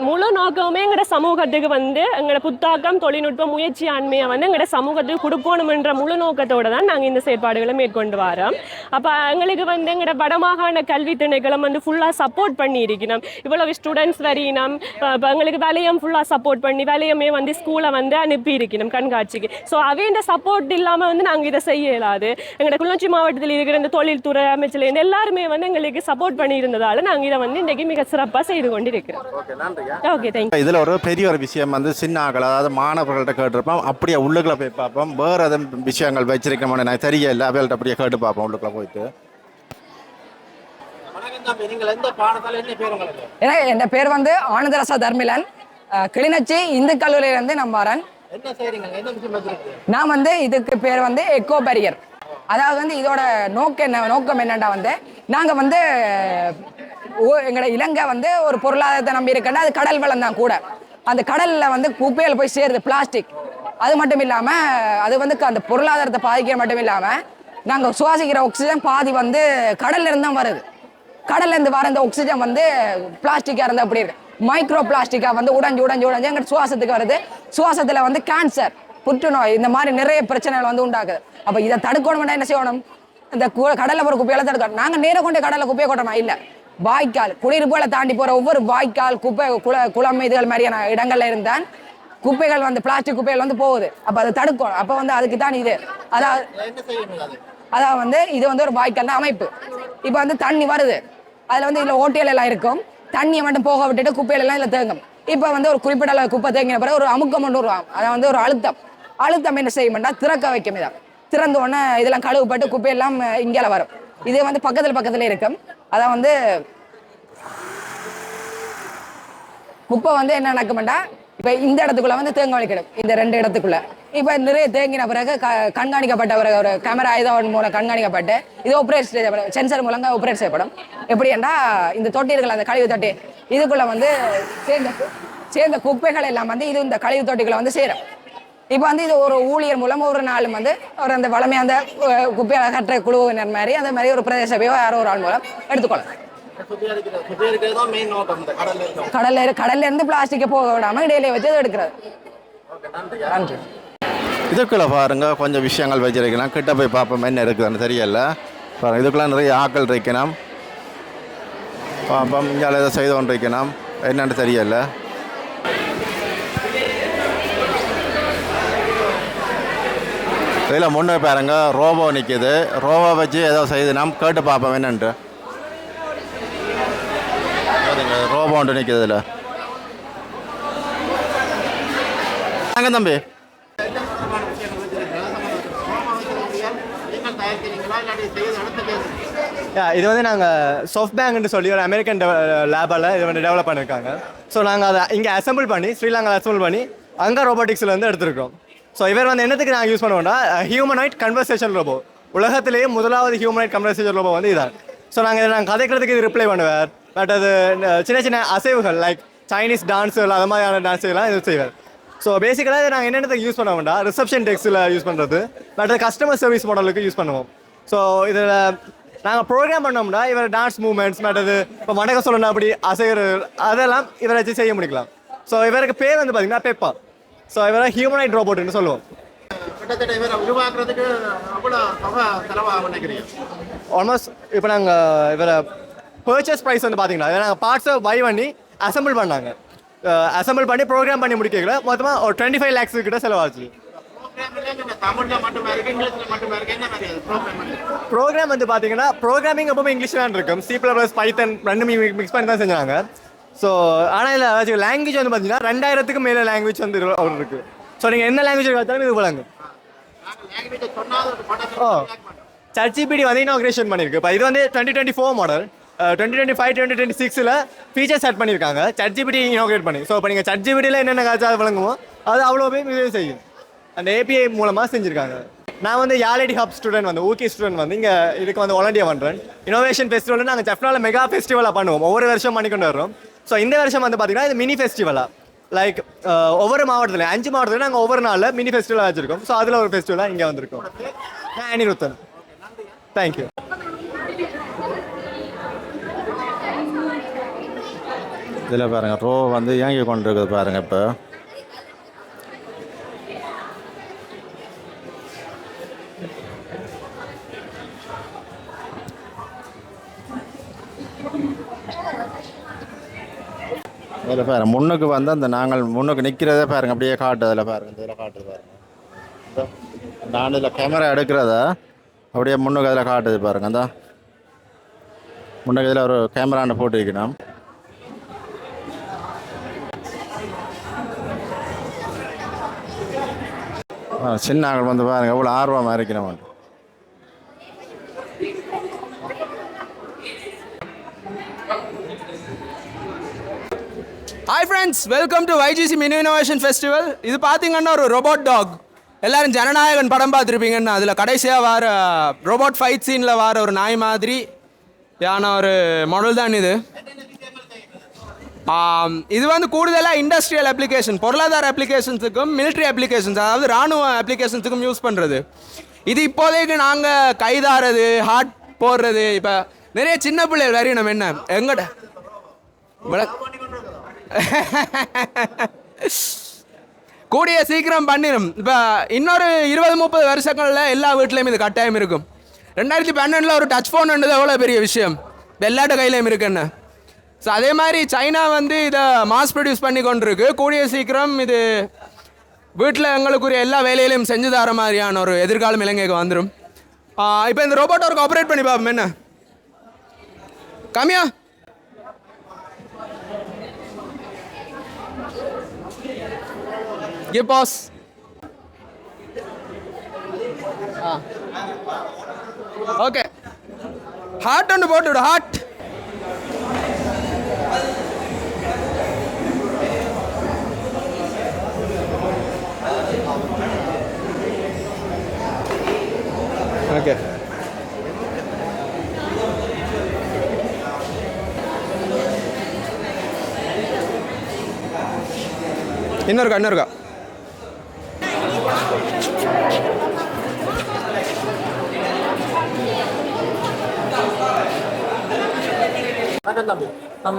முழு நோக்கமே எங்களோட சமூகத்துக்கு வந்து எங்களோட புத்தாக்கம் தொழில்நுட்ப முயற்சி ஆண்மையை வந்து எங்களோட சமூகத்துக்கு கொடுக்கணுமென்ற முழு நோக்கத்தோடு தான் நாங்கள் இந்த செயற்பாடுகளை மேற்கொண்டு வரோம். அப்போ எங்களுக்கு வந்து எங்களோட வடமாகாண கல்வி திணைக்களம் வந்து ஃபுல்லாக சப்போர்ட் பண்ணி இருக்கணும். இவ்வளவு ஸ்டூடெண்ட்ஸ் வரையினம். இப்போ எங்களுக்கு வேலையும் ஃபுல்லாக சப்போர்ட் பண்ணி வேலையுமே வந்து ஸ்கூலை வந்து அனுப்பி இருக்கணும் கண்காட்சிக்கு. ஸோ அவையோட சப்போர்ட் இல்லாமல் வந்து நாங்கள் இதை செய்ய இயலாது. எங்களோட கிளிநொச்சி மாவட்டத்தில் இருக்கிற இந்த தொழில்துறை அமைச்சர் எல்லாருமே வந்து எங்களுக்கு சப்போர்ட் பண்ணியிருந்ததால நாங்கள் இதை வந்து இன்றைக்கு மிக சிறப்பாக செய்து கொண்டிருக்கிறோம். Okay, thank you. இதில் ஒரு பெரிய ஒரு விஷயம் வந்து சின்ன ஆக்கள், அதாவது மாணவர்கள்ட்ட கேட்டிருப்போம். அப்படியே உள்ளுக்குள்ள போய் பார்ப்போம். வேறு எதுவும் விஷயங்கள் வச்சிருக்கோம்னு எனக்கு தெரியல. அவங்கள்ட்ட அப்படியே கேட்டு பார்ப்போம் உள்ளுக்குள்ள போயிட்டு. என் பேர் வந்து ஆனந்தரசா தர்மிலன். கிளிநொச்சி இந்து கல்லூரியிலிருந்து நான் வரேன். நான் வந்து இதுக்கு பேர் வந்து எக்கோ பேரியர். அதாவது வந்து இதோட நோக்கம் என்னன்னா வந்து நாங்கள் வந்து எங்களோட இலங்கை வந்து ஒரு பொருளாதாரத்தை நம்பி இருக்கேன்னா அது கடல் வளம் தான் கூட. அந்த கடலில் வந்து குப்பையில் போய் சேருது பிளாஸ்டிக். அது மட்டும் இல்லாமல் அது வந்து அந்த பொருளாதாரத்தை பாதிக்கிற மட்டும் இல்லாமல் நாங்கள் சுவாசிக்கிற ஆக்சிஜன் பாதி வந்து கடல்ல இருந்து தான் வருது. கடல்ல இருந்து வர இந்த ஆக்சிஜன் வந்து பிளாஸ்டிக்காக இருந்தால் அப்படி இருக்கு. மைக்ரோ பிளாஸ்டிக்காக வந்து உடைஞ்சு எங்கள் சுவாசத்துக்கு வருது. சுவாசத்தில் வந்து கேன்சர், புற்றுநோய், இந்த மாதிரி நிறைய பிரச்சனைகள் வந்து உண்டாக்குது. அப்போ இதை தடுக்கணும்னா என்ன செய்யணும்? இந்த கடலில் போகிற குப்பையில தடுக்கணும். நாங்கள் நேரம் கொண்டு கடலில் குப்பையை கொட்டோமா? இல்லை, வாய்க்கால் குடியிருப்புகளை தாண்டி போகிற ஒவ்வொரு வாய்க்கால் குப்பை குளம் இதுகள் மாதிரியான இடங்கள்ல இருந்தால் குப்பைகள் வந்து பிளாஸ்டிக் குப்பைகள் வந்து போகுது. அப்போ அதை தடுக்கணும். அப்போ வந்து அதுக்கு தான் இது. அதாவது வந்து இது வந்து ஒரு வாய்க்கால் தான் அமைப்பு. இப்போ வந்து தண்ணி வருது, அதில் வந்து இதில் ஓட்டியல் எல்லாம் இருக்கும். தண்ணியை மட்டும் போக விட்டுட்டு குப்பையிலெல்லாம் இதில் தேங்கும். இப்போ வந்து ஒரு குறிப்பிட்ட அளவு குப்பை தேங்கின பிறகு ஒரு அமுக்கம் கொண்டு வருவாங்க. அதை வந்து ஒரு அழுத்தம் என்ன செய்யும்னா திறக்க வைக்கும். இதான் திறந்த உடனே இதெல்லாம் கழுவுப்பட்டு குப்பையெல்லாம் இங்கே வரும். இது வந்து பக்கத்தில் இருக்கும். அதான் வந்து குப்பை வந்து என்ன நடக்கும்னா இப்போ இந்த இடத்துக்குள்ள வந்து தேங்க வலிக்கிடும் இந்த 2 இடத்துக்குள்ள. இப்போ நிறைய தேங்கின பிறகு கண்காணிக்கப்பட்ட ஒரு கேமரா இதன் மூலம் கண்காணிக்கப்பட்டு இது ஆப்ரேட் செய்யப்படும், சென்சர் மூலங்க ஆப்ரேட் செய்யப்படும். எப்படி என்றால் இந்த தொட்டி இருக்கல, அந்த கழிவு தொட்டி இதுக்குள்ள வந்து சேர்ந்த குப்பைகள் எல்லாம் வந்து இது இந்த கழிவு தொட்டிக்குள்ள வந்து சேரும். இப்போ வந்து இது ஒரு ஊழியர் மூலம் ஒரு நாளும் வந்து ஒரு அந்த வளமையாக அந்த குப்பையை அகற்ற குழுவினர் மாதிரி அந்த மாதிரி ஒரு பிரதேச சபையோ யாரோ ஒரு ஆள் மூலம் எடுத்துக்கொள்ளலாம். கடல்ல இருந்து பிளாஸ்டிக்கை போக விடாம இடையில வச்சு அதை எடுக்கிறது. நன்றி. இதுக்குள்ள பாருங்க கொஞ்சம் விஷயங்கள் வச்சிருக்கலாம், கிட்ட போய் பார்ப்போம் என்ன இருக்குதுன்னு தெரியல. பாருங்க இதுக்குள்ள நிறைய ஆக்கள் இருக்கணும், பார்ப்போம் இங்கே ஏதோ செய்து கொண்டு இருக்கணும், என்னன்னு தெரியல. இதில் முன்னே பாருங்க ரோபோ நிற்கிது, ரோபோ வச்சு ஏதோ செய்து நாம் கேட்டு பார்ப்போம் என்னன்ட்டு. ரோபோ ஒன்று நிற்கிது இதில். வாங்க தம்பி. இது வந்து நாங்கள் சாஃப்ட் பேங்க்னு சொல்லி ஒரு அமெரிக்கன் லேபால் இது வந்து டெவலப் பண்ணியிருக்காங்க. ஸோ நாங்கள் அதை இங்கே அசம்பிள் பண்ணி ஸ்ரீலங்காவில் அசம்பிள் பண்ணி அங்கே ரோபோட்டிக்ஸில் வந்து எடுத்துருக்கோம். ஸோ இவர் வந்து என்னத்துக்கு நாங்கள் யூஸ் பண்ணுவோம்னா ஹியூமனாய்ட் கன்வர்சேஷன் ரோபோ, உலகத்திலேயே முதலாவது ஹியூமனாய்ட் கன்வர்சேஷன் ரோபோ வந்து இதான். ஸோ நாங்கள் கதைக்கிறதுக்கு இது ரிப்ளை பண்ணுவார். பட் அது சின்ன சின்ன அசைவுகள் லைக் சைனீஸ் டான்ஸுகள் அது மாதிரியான டான்ஸுகள்லாம் இது செய்வார். ஸோ பேசிக்கலாக இதை நாங்கள் என்னென்னத்துக்கு யூஸ் பண்ண வேண்டாம், ரிசப்ஷன் டெக்ஸில் யூஸ் பண்ணுறது, பட் கஸ்டமர் சர்வீஸ் மாடலுக்கு யூஸ் பண்ணுவோம். ஸோ இதில் நாங்கள் ப்ரோக்ராம் பண்ணோம்னா இவர் டான்ஸ் மூவ்மெண்ட்ஸ் மற்றது இப்போ வணக்கம் சொல்லணும் அப்படி அசைகிறது அதெல்லாம் இவரை வச்சு செய்ய முடிக்கலாம். ஸோ இவருக்கு பேர் வந்து பார்த்தீங்கன்னா பெப்பா. ஸோ இவரை ஹியூமனாய்ட் ரோபோட்னு சொல்லுவோம். ஆல்மோஸ்ட் இப்போ நாங்கள் இவரை பர்ச்சேஸ் ப்ரைஸ் வந்து பார்த்தீங்கன்னா இதை நாங்கள் பார்ட்ஸை பை பண்ணி அசம்பிள் பண்ணாங்க. அசம்பிள் பண்ணி ப்ரோக்ராம் பண்ணி முடிக்கல மொத்தமாக ஒரு 25 lakhs கிட்ட செலவாச்சு. ப்ரோக்ராம் வந்து பார்த்தீங்கன்னா ப்ரோக்ராமிங் எப்பவுமே இங்கிலீஷ் தான் இருக்கும், C++, பைத்தன் ரெண்டுமே மிக்ஸ் பண்ணி தான் செஞ்சாங்க. ஸோ ஆனால் இதில் லாங்குவேஜ் வந்து பார்த்தீங்கன்னா 2000க்கு மேலே லாங்குவேஜ் வந்து அவர் இருக்குது. ஸோ நீங்கள் என்ன லாங்குவேஜ் பார்த்தாலும் இது போலாங்க. ChatGPT வந்து இனாக்ரேஷன் பண்ணியிருக்கு. இப்போ இது வந்து 2024 மாடல், 2025 2026 ஃபீச்சர்ஸ் செட் பண்ணியிருக்காங்க ChatGPT இனாக்ரேட் பண்ணி. ஸோ இப்போ நீங்கள் ChatGPTயில் என்னென்ன காய்ச்சல் அது வழங்குமோ அது அவ்வளோ பேர் இது செய்யும், அந்த API மூலமாக செஞ்சுருக்காங்க. நான் வந்து யாலடி ஹப் ஸ்டூடெண்ட் வந்து ஊக்கி ஸ்டூடெண்ட் வந்து இங்கே இதுக்கு வந்து வாலண்டியர் பண்ணுறேன். இனோவேஷன் ஃபெஸ்டிவல் நாங்கள் ஜெஃப்னாவில் மெகா ஃபெஸ்டிவலாக பண்ணுவோம், ஒவ்வொரு வருஷம் பண்ணிக்கொண்டு வரோம். ஸோ இந்த வருஷம் வந்து பார்த்தீங்கன்னா இது மினி ஃபெஸ்டிவலாக லைக் ஒவ்வொரு மாவட்டத்தில் 5 மாவட்டத்தில் நாங்கள் ஒவ்வொரு நாளில் மினி ஃபெஸ்டிவலாக வச்சுருக்கோம். ஸோ அதில் ஒரு ஃபெஸ்டிவலாக இங்கே வந்திருக்கோம். நான் அனிருத்தன். தேங்க்யூ. இதில் பாருங்கள் ரோ வந்து இயங்கி கொண்டு இருக்குது பாருங்கள். இப்போ அதில் பாருங்கள் முன்னுக்கு வந்து அந்த நாங்கள் முன்னுக்கு நிற்கிறதே பாருங்கள் அப்படியே காட்டு. அதில் பாருங்கள் இதில் காட்டுது பாருங்கள், நான் இதில் கேமரா எடுக்கிறத அப்படியே முன்னுக்கு அதில் காட்டுது பாருங்கள். அந்த முன்னுக்கு இதில் ஒரு கேமரான்னு போட்டு வைக்கணும். சின்ன ஆக்கள் வந்து பாருங்கள் எவ்வளோ ஆர்வமாக இருக்கணும். Hi friends, welcome to YGC mini innovation festival. இது பார்த்தீங்கன்னா ஒரு ரோபோட் டாக். எல்லோரும் ஜனநாயகன் படம் பார்த்துருப்பீங்கன்னு, அதில் கடைசியாக வர ரோபோட் ஃபைட் சீனில் வர ஒரு நாய் மாதிரி யான ஒரு மாடல் தான் இது. இது வந்து கூடுதலாக இண்டஸ்ட்ரியல் அப்ளிகேஷன், பொருளாதார அப்ளிகேஷன்ஸுக்கும் மிலிட்ரி அப்ளிகேஷன்ஸ் அதாவது இராணுவ அப்ளிகேஷன்ஸுக்கும் யூஸ் பண்ணுறது. இது இப்போதைக்கு நாங்கள் கைதாறது, ஹார்ட் போடுறது, இப்போ நிறைய சின்ன பிள்ளைகள் வரையும் நம்ம என்ன எங்கட கூடிய சீக்கிரம் பண்ணிடும். இப்போ இன்னொரு 20-30 வருஷங்களில் எல்லா வீட்லேயும் இது கட்டாயம் இருக்கும். 2012 ஒரு டச் ஃபோன் வந்தது எவ்வளோ பெரிய விஷயம், எல்லாட்ட கையிலையும் இருக்குன்னு. ஸோ அதே மாதிரி சைனா வந்து இதை மாஸ் ப்ரொடியூஸ் பண்ணி கொண்டிருக்கு. கூடிய சீக்கிரம் இது வீட்டில் எங்களுக்குரிய எல்லா வேலையிலையும் செஞ்சு தர மாதிரியான ஒரு எதிர்காலம் இலங்கைக்கு வந்துடும். இப்போ இந்த ரோபோட் ஒர்க் ஆப்ரேட் பண்ணி பார்ப்போம். என்ன கம்மியா Give pause. Okay. Heart on the board, heart. Okay. இன்னொருக்கா.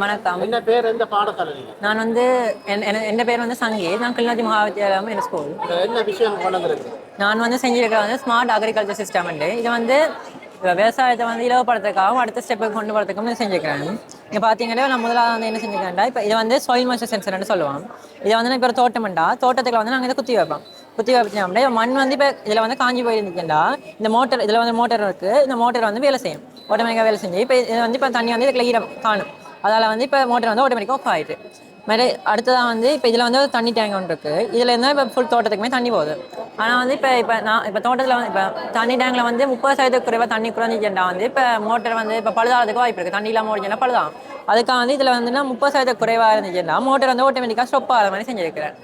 வணக்கம். என்ன பேர், எந்த பாடசாலை? நான் வந்து என் பேர் வந்து சங்கீத். நான் கிளிநொச்சி மகாவித்யாலயம் என் ஸ்கூல். என்ன விஷயம் கொண்டு வந்திருக்கு? நான் வந்து செஞ்சிருக்கிற வந்து ஸ்மார்ட் அக்ரிகல்ச்சர் சிஸ்டம். இது வந்து விவசாயத்தை வந்து இலவப்படுறதுக்காகவும் அடுத்த ஸ்டெப்புக்கு கொண்டு வரதுக்கும் செஞ்சுக்கிறேன். இங்கே பார்த்தீங்கன்னா நான் முதலாவது வந்து என்ன செஞ்சுக்கிறேன்டா, இப்போ இதை வந்து சாயில் மாய்ஸ்சர் சென்சர்னு சொல்லுவோம். இதை வந்து நான் இப்போ தோட்டம்டா தோட்டத்துக்கு வந்து நாங்கள் இதை குத்தி வச்சோம்னா மண் வந்து இப்போ இதில் வந்து காஞ்சி போயிருந்துச்சுன்னா இந்த மோட்டர் இதில் வந்து மோட்டர் இருக்குது. இந்த மோட்டர் வந்து வேலை செய்யும், ஆட்டோமேட்டிக்காக வேலை செஞ்சு இப்போ இது வந்து இப்போ தண்ணி வந்து இதுக்குள்ள ஈரம் காணும். அதால் வந்து இப்போ மோட்டர் வந்து ஆட்டோமேட்டிக்காக ஆஃப் ஆகிட்டு மாதிரி அடுத்ததாக வந்து இப்போ இதில் வந்து தண்ணி டேங்க் ஒன்று இருக்குது. இதில் இருந்தால் இப்போ ஃபுல் தோட்டத்துக்குமே தண்ணி போகுது. ஆனால் வந்து இப்போ தோட்டத்தில் வந்து இப்போ தண்ணி டேங்கில் வந்து 30% குறைவாக தண்ணி குறைஞ்சிச்சுன்னா வந்து இப்போ மோட்டர் வந்து இப்போ பழுதாகிறதுக்கு வாய்ப்பு இருக்குது. தண்ணி இல்லாமல் ஓடிச்சுன்னா பழுதாகும். அதுக்காக வந்து இதில் வந்துன்னா 30% குறைவாக இருந்துச்சுன்னா மோட்டர் வந்து ஆட்டோமேட்டிக்காக ஸ்டாப் ஆகிற மாதிரி செஞ்சுருக்கிறேன்.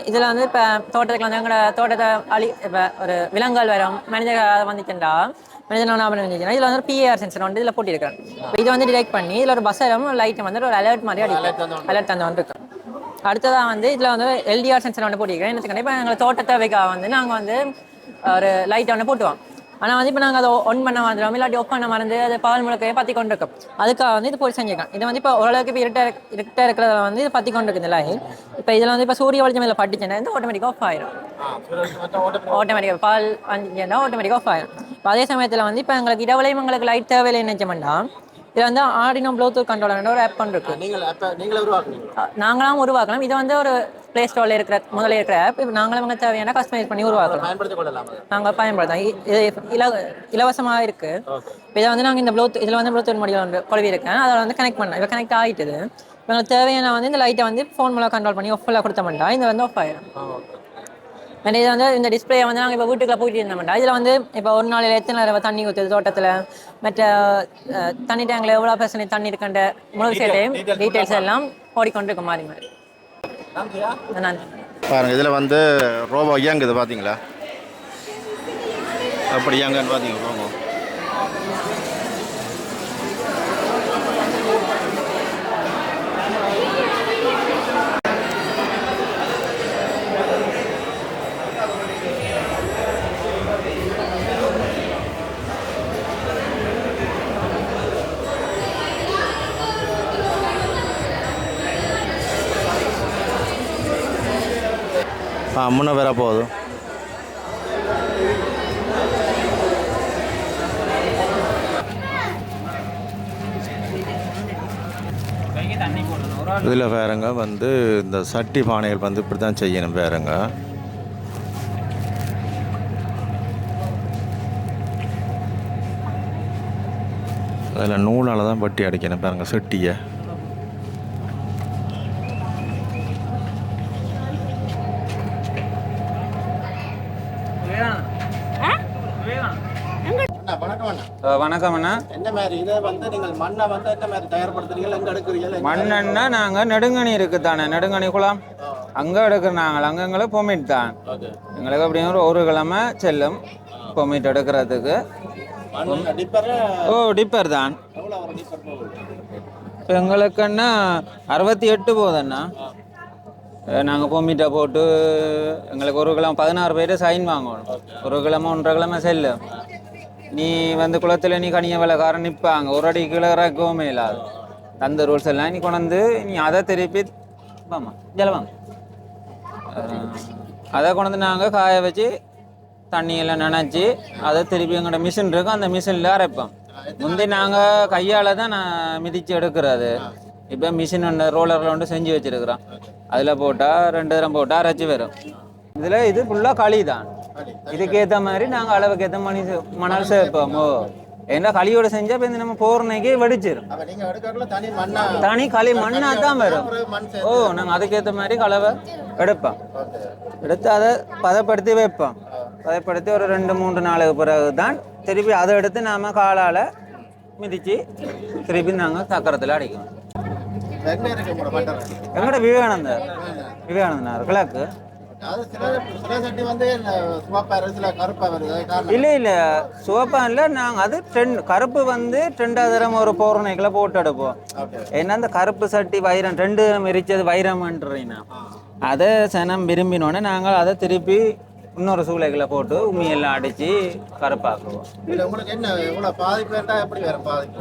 இதில் வந்து இப்போ தோட்டத்துக்கு வந்து எங்களோட தோட்டத்தை இப்போ ஒரு விலங்குகள் வரும், மனிதர்கள் வந்துச்சுன்னா வந்துச்சுன்னா இதில் வந்து ஒரு பிஏஆர் சென்சர் வந்து இதில் போட்டிருக்கிறேன். இப்போ இதை வந்து டிடெக்ட் பண்ணி இதில் ஒரு பஸ்ஸரும் லைட்டை வந்து ஒரு அலர்ட் மாதிரி அலர்ட் அந்த வந்து இருக்கு. அடுத்ததாக வந்து இதில் வந்து எல்டிஆர் சென்சர் வந்து போட்டிருக்கிறேன். என்னத்துக்கு இப்போ எங்களை தோட்டத்தை வைக்க வந்து நாங்கள் வந்து ஒரு லைட்டை வந்து போட்டுவோம். ஆனால் வந்து இப்போ நாங்கள் அதை ஒன் பண்ண மறந்துடும், இல்லாட்டி ஆஃப் பண்ண மறந்து அது பால் முழுக்கையே பற்றி கொண்டு இருக்கோம். அதுக்காக வந்து இது போய் செஞ்சுருக்கேன். இது வந்து இப்போ ஓரளவுக்கு இப்போ இருட்டாக இருக்கிறத வந்து இது பற்றி கொண்டு இருக்குது லைட். இப்போ இதில் வந்து இப்போ சூரிய வெளிச்சம் இதில் பட்டுச்சுன்னா இது ஆட்டோமேட்டிக்காக ஆஃப் ஆயிடும். ஆட்டோமேட்டிக்காக பால் அஞ்சுன்னா ஆட்டோமேட்டிக்காக ஆஃப் ஆயிடும். இப்போ அதே சமயத்தில் வந்து இப்போ எங்களுக்கு இடவளையும் எங்களுக்கு லைட் தேவையில்லை நினைச்சோம்னா இதில் வந்து ஆர்டினோ ப்ளூடூத் கண்ட்ரோலர் ஒரு ஆப் கொண்டு இருக்கு. நாங்களாம் உருவாக்கலாம். இது வந்து ஒரு பிளே ஸ்டோரில் இருக்கிற முதல்ல இருக்கிற ஆப். இப்போ நாங்களும் தேவையான கஸ்டமைஸ் பண்ணி உருவாக்கலாம். நாங்கள் பயன்படுத்தலாம். இது இலவசமாக இருக்குது. இதை வந்து நாங்கள் இந்த இதில் வந்து ப்ளூடூத் மொழியில் வந்து கொழுவி இருக்கேன். அதில் வந்து கனெக்ட் பண்ணலாம். இப்போ கனெக்ட் ஆகிட்டுது. இப்போ எங்களுக்கு தேவையான வந்து இந்த லைட்டை வந்து ஃபோன் மூலம் கண்ட்ரோல் பண்ணி ஆஃபில் கொடுத்தோம்னா இது வந்து ஆஃப் ஆயிடும். அண்ட் இதை வந்து இந்த டிஸ்பிளே வந்து நாங்கள் இப்போ வீட்டுக்குள்ள போயிட்டு இருந்தோம்னா இதில் வந்து இப்போ ஒரு நாளில் எத்தனை நேரம் தண்ணி ஊற்றுது தோட்டத்தில், மற்ற தண்ணி டேங்கில் எவ்வளோ பர்சன்டேஜ் தண்ணி இருக்குன்ற முழு சேட்டையும் டீட்டெயில்ஸ் எல்லாம் ஓடிக்கொண்டு இருக்க மாதிரி மாதிரி. நன்றி. பாருங்கள், இதில் வந்து ரோபோ இயங்குது பார்த்தீங்களா? அப்படி இயங்குன்னு பார்த்தீங்க ரோபோ. முன்ன வேற போதும். இதில் வேறுங்க வந்து இந்த சட்டி பானைகள் வந்து இப்படி தான் செய்யணும். வேறுங்க அதில் நூலால் தான் பட்டி அடிக்கணும். பாருங்கள் சட்டியை வணக்கம் அண்ணா. என்ன மாதிரி இதை வந்து நீங்கள் மண்ணை வந்து என்ன மாதிரி தயார்படுத்துறீங்க, எங்கே எடுக்கிறீங்க? மண்ணெண்ணா நாங்கள் நெடுங்கணி இருக்குது தானே, நெடுங்கணி குளம் அங்கே எடுக்கிறோம். நாங்கள் அங்கே எங்களுக்கு பொமிட் தான். எங்களுக்கு அப்படியும் ஒரு கிழமை செல்லும் பொமிட் எடுக்கிறதுக்கு. டிப்பர் தான். இப்போ எங்களுக்குன்னா 68 போகுதுண்ணா. நாங்கள் பொமிட்டை போட்டு எங்களுக்கு ஒரு கிழமை 16 பேர் சைன் வாங்கணும். ஒரு கிழமை 1.5 கிழமை செல்லும். நீ வந்து குளத்தில் நீ கனிய விலைக்காரன் நிற்பாங்க, ஒரு அடி கீழே இறக்கவுமே இல்லாது. அந்த ரூல்ஸ் எல்லாம் நீ கொண்டு நீ அதை திருப்பி ஜலவாங்க அதை கொண்டு நாங்கள் காய வச்சு தண்ணியெல்லாம் நினச்சி அதை திருப்பி எங்களோட மிஷின் இருக்கும், அந்த மிஷினில் அரைப்போம். முந்தி நாங்கள் கையால் தான் நான் மிதித்து எடுக்கிறது. இப்போ மிஷின் ஒன்று ரோலரில் ஒன்று செஞ்சு வச்சுருக்குறோம். அதில் போட்டால் 2 தரம் போட்டால் அரைச்சி வரும். இதில் இது ஃபுல்லாக களி தான். இதுக்கேற்ற மாதிரி நாங்கள் அளவுக்கு ஏற்ற மணல் சேர்ப்போம். ஏன்னா களியோட செஞ்சால் இப்போ நம்ம போர்னைக்கே வெடிச்சிடும். தனி களி மண்ணாக தான் வரும். நாங்கள் அதுக்கேற்ற மாதிரி கலவை எடுப்போம். எடுத்து அதை பதப்படுத்தி வைப்போம். பதப்படுத்தி ஒரு 2-3 நாளுக்கு பிறகு தான் திருப்பி அதை எடுத்து நாம் காலால் மிதித்து திருப்பி நாங்கள் சக்கரத்தில் அடிக்கணும். எங்கள்கிட்ட விவேகானந்தர் கிழக்கு இல்லை சிவப்பாக இல்லை நாங்கள் அது கருப்பு வந்து 2வது தரம் ஒரு பௌர்ணமிக்கில் போட்டு எடுப்போம். ஏன்னா அந்த கருப்பு சட்டி வைரம் 2 தரம் எரிச்சது வைரம்ன்றீங்கன்னா அதை சனம் விரும்பினோடனே நாங்கள் அதை திருப்பி இன்னொரு சூளைகளை போட்டு உண்மையெல்லாம் அடித்து கருப்பாக்குவோம்.